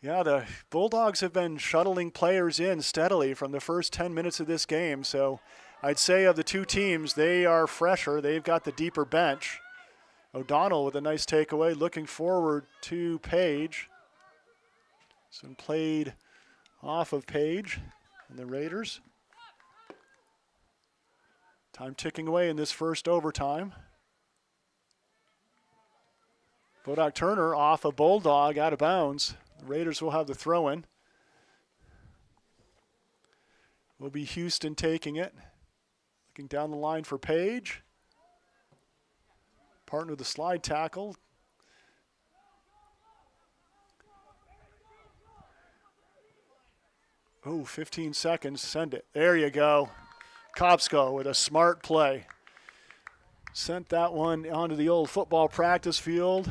Yeah, the Bulldogs have been shuttling players in steadily from the first 10 minutes of this game. So I'd say of the two teams, they are fresher. They've got the deeper bench. O'Donnell with a nice takeaway, looking forward to Page. Some played off of Page and the Raiders. Time ticking away in this first overtime. Bodak Turner off a Bulldog out of bounds. The Raiders will have the throw-in. Will be Houston taking it. Looking down the line for Page. Partner with the slide tackle. Oh, 15 seconds. Send it. There you go. Kopsko with a smart play. Sent that one onto the old football practice field.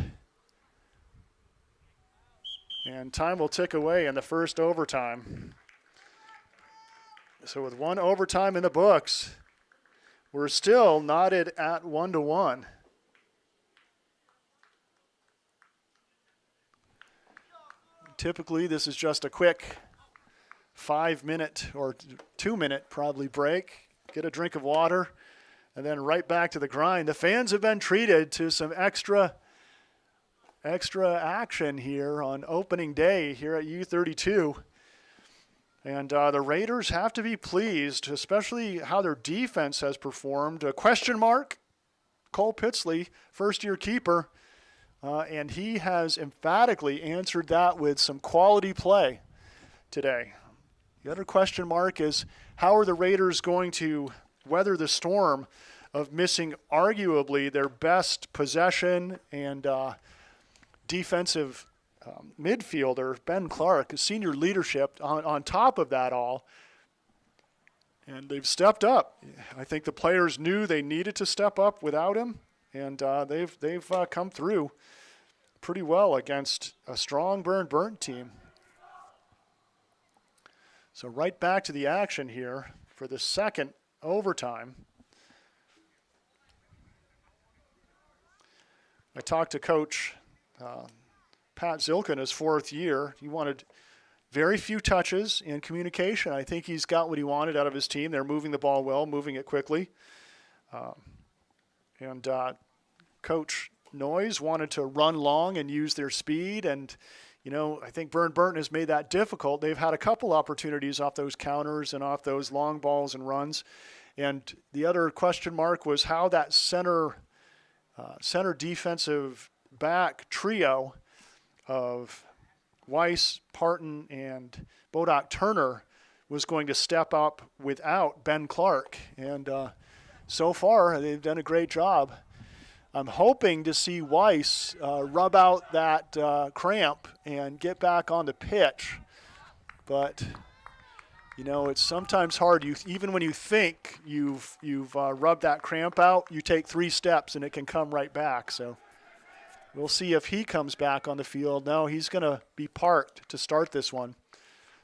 And time will tick away in the first overtime. So with one overtime in the books, we're still knotted at 1-1. Typically, this is just a quick 5-minute or 2-minute probably break. Get a drink of water, and then right back to the grind. The fans have been treated to some extra action here on opening day here at U-32. And the Raiders have to be pleased, especially how their defense has performed. A question mark, Cole Pitsley, first-year keeper, and he has emphatically answered that with some quality play today. The other question mark is how are the Raiders going to weather the storm of missing arguably their best possession and defensive midfielder, Ben Clark, senior leadership on top of that all. And they've stepped up. I think the players knew they needed to step up without him, and they've come through pretty well against a strong Burton team. So right back to the action here for the second overtime. I talked to Coach Pat Zilkin, his fourth year. He wanted very few touches and communication. I think he's got what he wanted out of his team. They're moving the ball well, moving it quickly. And Coach Noyes wanted to run long and use their speed. And, you know, I think Burton has made that difficult. They've had a couple opportunities off those counters and off those long balls and runs. And the other question mark was how that center defensive back trio of Weiss, Parton, and Bodak Turner was going to step up without Ben Clark. And so far, they've done a great job. I'm hoping to see Weiss rub out that cramp and get back on the pitch. But, you know, it's sometimes hard. Even when you think you've rubbed that cramp out, you take 3 steps and it can come right back. So we'll see if he comes back on the field. No, he's going to be parked to start this one.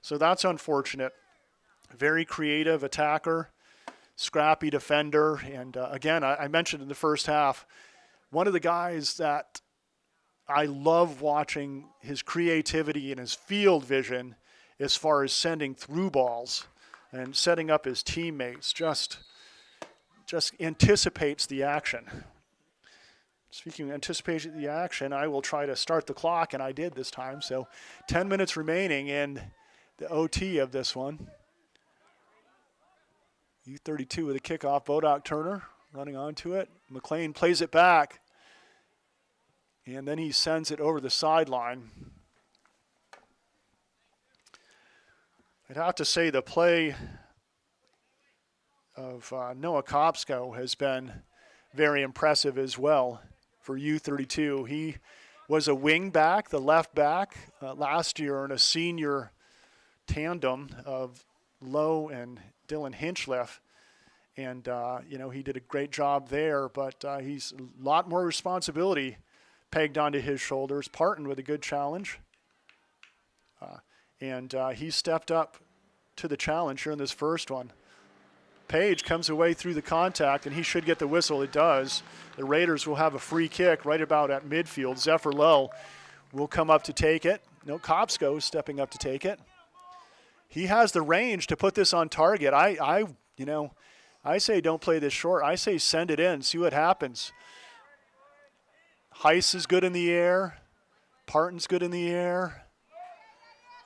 So that's unfortunate. Very creative attacker, scrappy defender. And, again, I mentioned in the first half, one of the guys that I love watching his creativity and his field vision as far as sending through balls and setting up his teammates, just anticipates the action. Speaking of anticipation of the action, I will try to start the clock, and I did this time. So 10 minutes remaining in the OT of this one. U-32 with a kickoff. Bodak Turner running onto it. McLean plays it back, and then he sends it over the sideline. I'd have to say the play of Noah Kopsko has been very impressive as well for U-32. He was a wing back, the left back, last year in a senior tandem of Lowe and Dylan Hinchliff. And, you know, he did a great job there, but he's a lot more responsibility pegged onto his shoulders. Parton with a good challenge. And he stepped up to the challenge here in this first one. Page comes away through the contact, and he should get the whistle. It does. The Raiders will have a free kick right about at midfield. Zephyr Lowe will come up to take it. No, Kopsko stepping up to take it. He has the range to put this on target. I say don't play this short. I say send it in, see what happens. Heiss is good in the air. Parton's good in the air.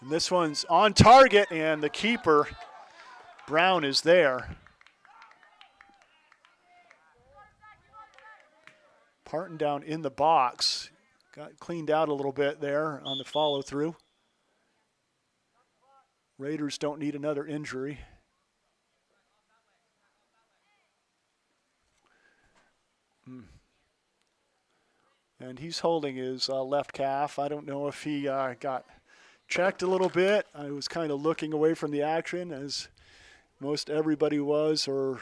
And this one's on target, and the keeper, Brown, is there. Parton down in the box. Got cleaned out a little bit there on the follow-through. Raiders don't need another injury. And he's holding his left calf. I don't know if he got checked a little bit. I was kind of looking away from the action, as most everybody was, or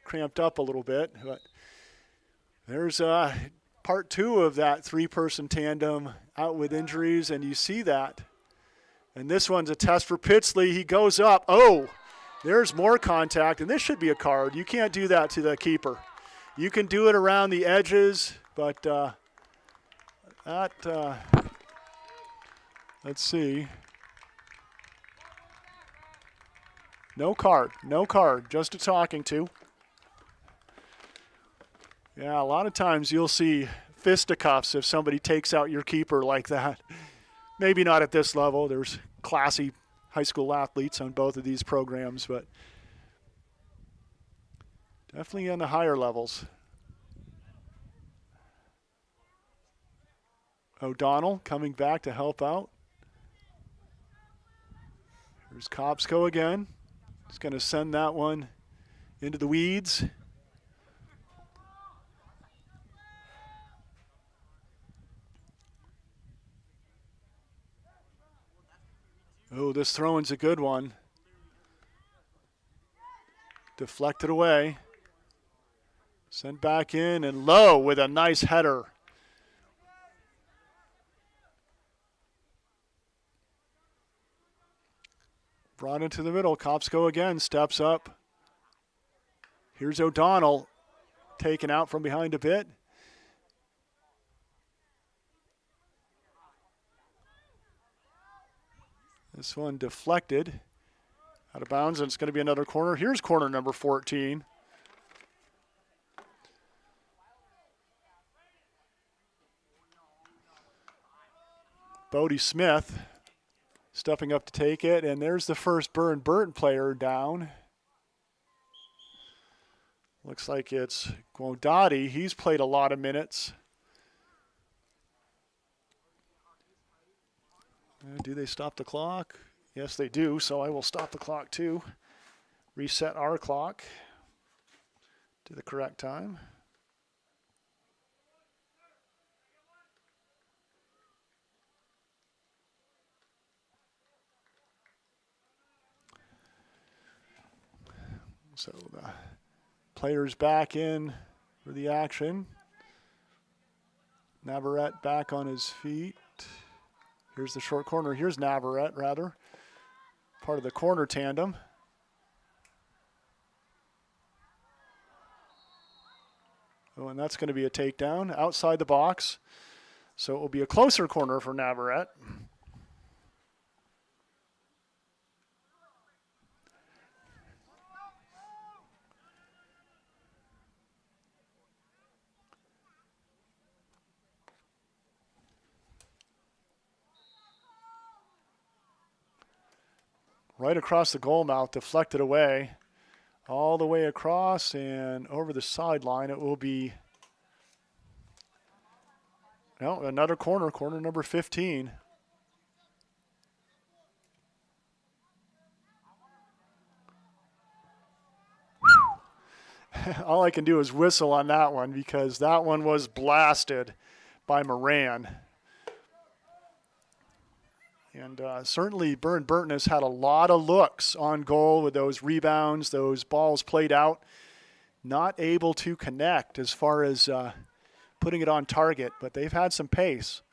cramped up a little bit. But there's part two of that three-person tandem out with injuries, and you see that. And this one's a test for Pitsley. He goes up. Oh, there's more contact, and this should be a card. You can't do that to the keeper. You can do it around the edges, but let's see. No card, just a talking to. Yeah, a lot of times you'll see fisticuffs if somebody takes out your keeper like that. Maybe not at this level. There's classy high school athletes on both of these programs, but definitely on the higher levels. O'Donnell coming back to help out. Here's Kopsko again. He's going to send that one into the weeds. Oh, this throw-in's a good one. Deflected away. Sent back in, and Lowe with a nice header. Brought into the middle. Kopsko again steps up. Here's O'Donnell taken out from behind a bit. This one deflected out of bounds, and it's going to be another corner. Here's corner number 14. Bodie Smith stepping up to take it, and there's the first Burton player down. Looks like it's Guodati. He's played a lot of minutes. Do they stop the clock? Yes, they do, so I will stop the clock too. Reset our clock to the correct time. So the players back in for the action. Navarrete back on his feet. Here's the short corner. Here's Navarrete, rather. Part of the corner tandem. Oh, and that's going to be a takedown outside the box. So it will be a closer corner for Navarrete. Right across the goal mouth, deflected away, all the way across and over the sideline. It will be another corner, corner number 15. All I can do is whistle on that one because that one was blasted by Moran. And certainly Burton has had a lot of looks on goal with those rebounds, those balls played out, not able to connect as far as putting it on target, but they've had some pace.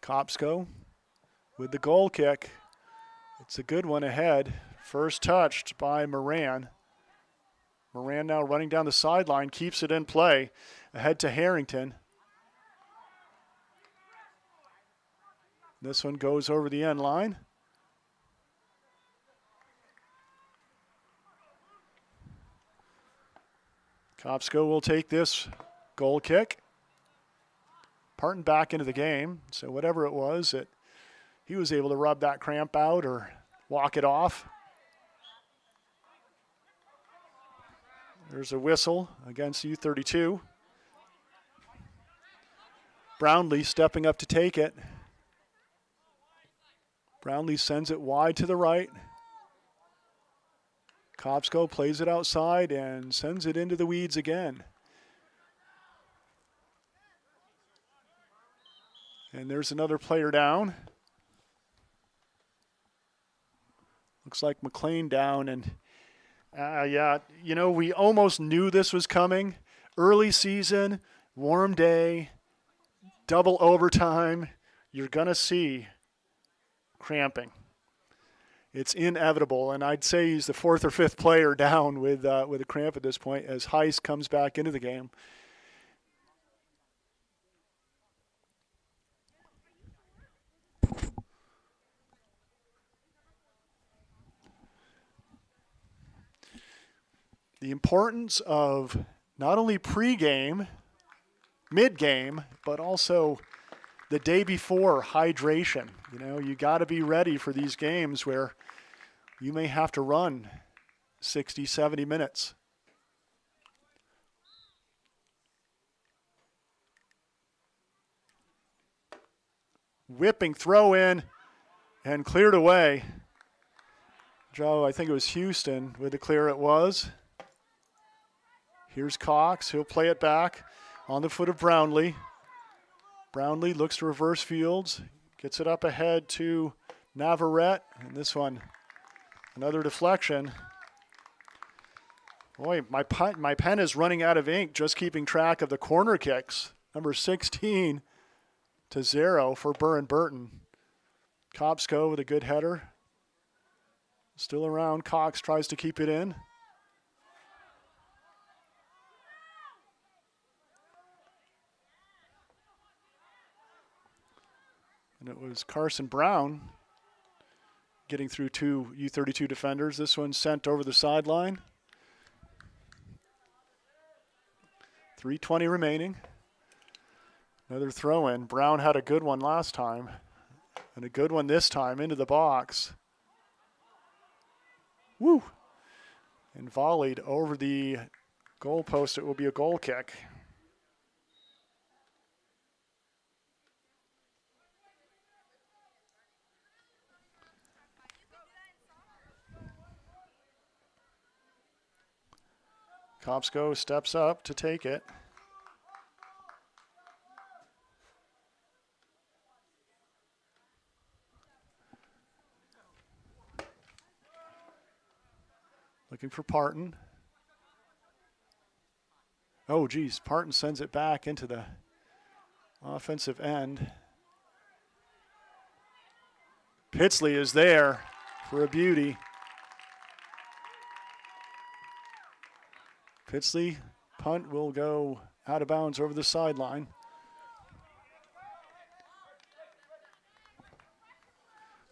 Kopsko with the goal kick. It's a good one ahead First touched by Moran. Moran now running down the sideline, keeps it in play. Ahead to Harrington. This one goes over the end line. Kopsko will take this goal kick. Parton back into the game, so whatever it was, he was able to rub that cramp out or walk it off. There's a whistle against U-32. Brownlee stepping up to take it. Brownlee sends it wide to the right. Kopsko plays it outside and sends it into the weeds again. And there's another player down. Looks like McLean down. And yeah, you know, we almost knew this was coming. Early season, warm day, double overtime. You're going to see cramping. It's inevitable, and I'd say he's the fourth or fifth player down with a cramp at this point as Heiss comes back into the game. The importance of not only pregame, mid-game, but also the day before hydration. You know, you got to be ready for these games where you may have to run 60, 70 minutes. Whipping throw in and cleared away. Joe, I think it was Houston with the clear it was. Here's Cox. He'll play it back on the foot of Brownlee. Brownlee looks to reverse fields. Gets it up ahead to Navarrete. And this one, another deflection. Boy, my pen is running out of ink just keeping track of the corner kicks. Number 16 to 0 for Burton. Kopsko with a good header. Still around. Cox tries to keep it in. And it was Carson Brown getting through two U-32 defenders. This one sent over the sideline. 3:20 remaining. Another throw in. Brown had a good one last time. And a good one this time into the box. Woo! And volleyed over the goal post. It will be a goal kick. Kopsko steps up to take it. Looking for Parton. Oh, geez. Parton sends it back into the offensive end. Pitsley is there for a beauty. Pitsley punt will go out of bounds over the sideline.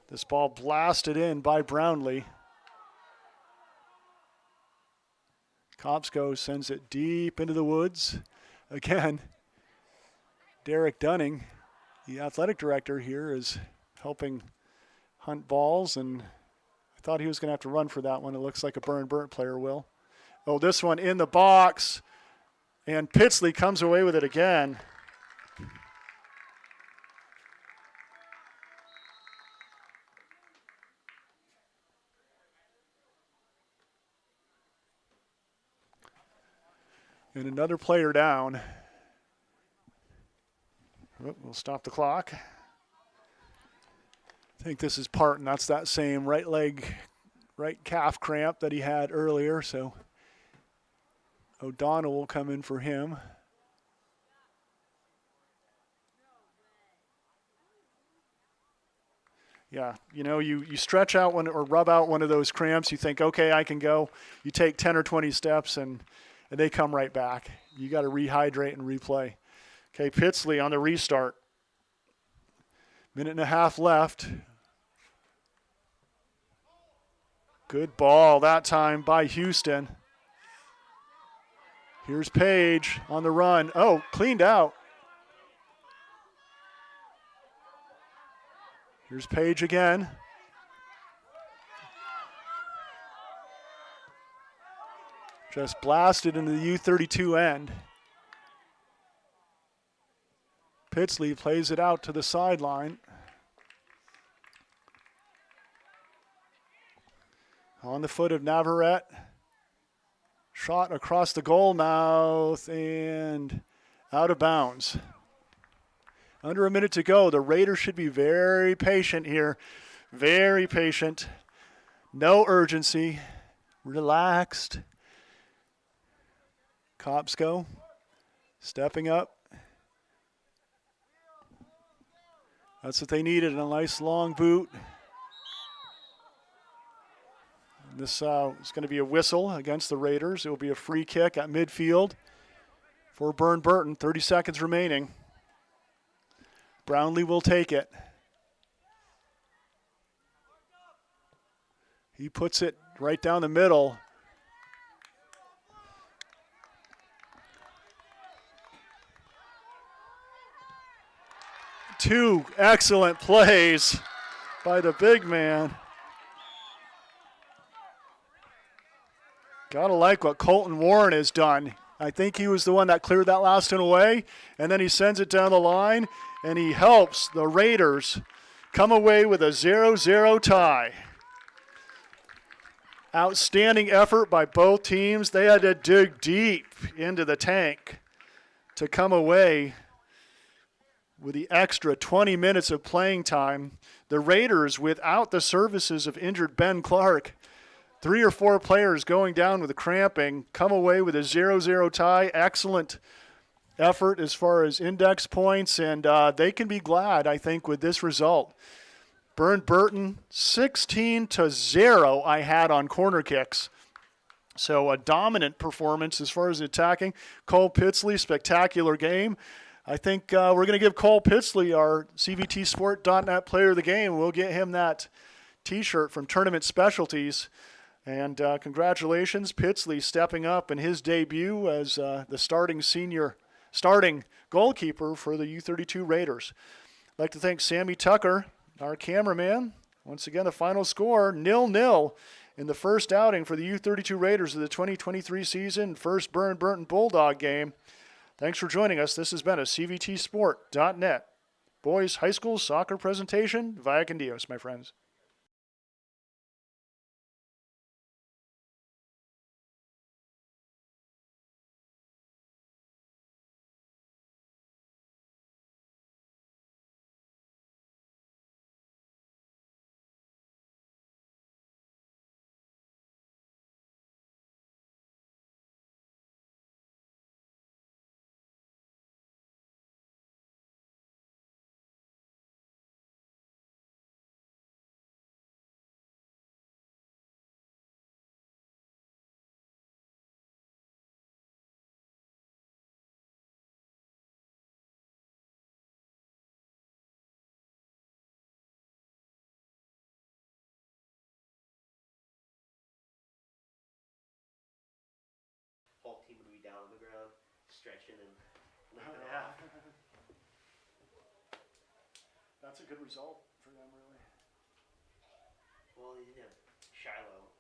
This ball blasted in by Brownlee. Kopsko sends it deep into the woods. Again, Derek Dunning, the athletic director here, is helping hunt balls, and I thought he was going to have to run for that one. It looks like a Burton player will. Oh, this one in the box, and Pitsley comes away with it again. And another player down. Oh, we'll stop the clock. I think this is Parton. That's that same right leg, right calf cramp that he had earlier, so O'Donnell will come in for him. Yeah, you know, you stretch out one or rub out one of those cramps. You think, okay, I can go. You take 10 or 20 steps, and they come right back. You got to rehydrate and replay. Okay, Pitsley on the restart. Minute and a half left. Good ball that time by Houston. Here's Page on the run. Oh, cleaned out. Here's Page again. Just blasted into the U-32 end. Pitsley plays it out to the sideline. On the foot of Navarrete. Shot across the goal mouth and out of bounds. Under a minute to go. The Raiders should be very patient here. Very patient. No urgency. Relaxed. Kopsko stepping up. That's what they needed, a nice long boot. And this is going to be a whistle against the Raiders. It will be a free kick at midfield for Burton. 30 seconds remaining. Brownlee will take it. He puts it right down the middle. Two excellent plays by the big man. Gotta like what Colton Warren has done. I think he was the one that cleared that last one away, and then he sends it down the line, and he helps the Raiders come away with a 0-0 tie. Outstanding effort by both teams. They had to dig deep into the tank to come away with the extra 20 minutes of playing time. The Raiders, without the services of injured Ben Clark, 3 or 4 players going down with a cramping, come away with a 0-0 tie. Excellent effort as far as index points, and they can be glad, I think, with this result. Burton, 16-0 I had on corner kicks. So a dominant performance as far as attacking. Cole Pitsley, spectacular game. I think we're going to give Cole Pitsley our CVTsport.net player of the game. We'll get him that T-shirt from Tournament Specialties. And congratulations, Pitsley stepping up in his debut as the starting goalkeeper for the U-32 Raiders. I'd like to thank Sammy Tucker, our cameraman. Once again, the final score, 0-0 in the first outing for the U-32 Raiders of the 2023 season. First Burton Bulldog game. Thanks for joining us. This has been a CVTsport.net boys high school soccer presentation. Vaya con Dios, my friends. Whole team would be down on the ground, stretching and lifting Yeah. off. That's a good result for them, really. Well, they didn't have Shiloh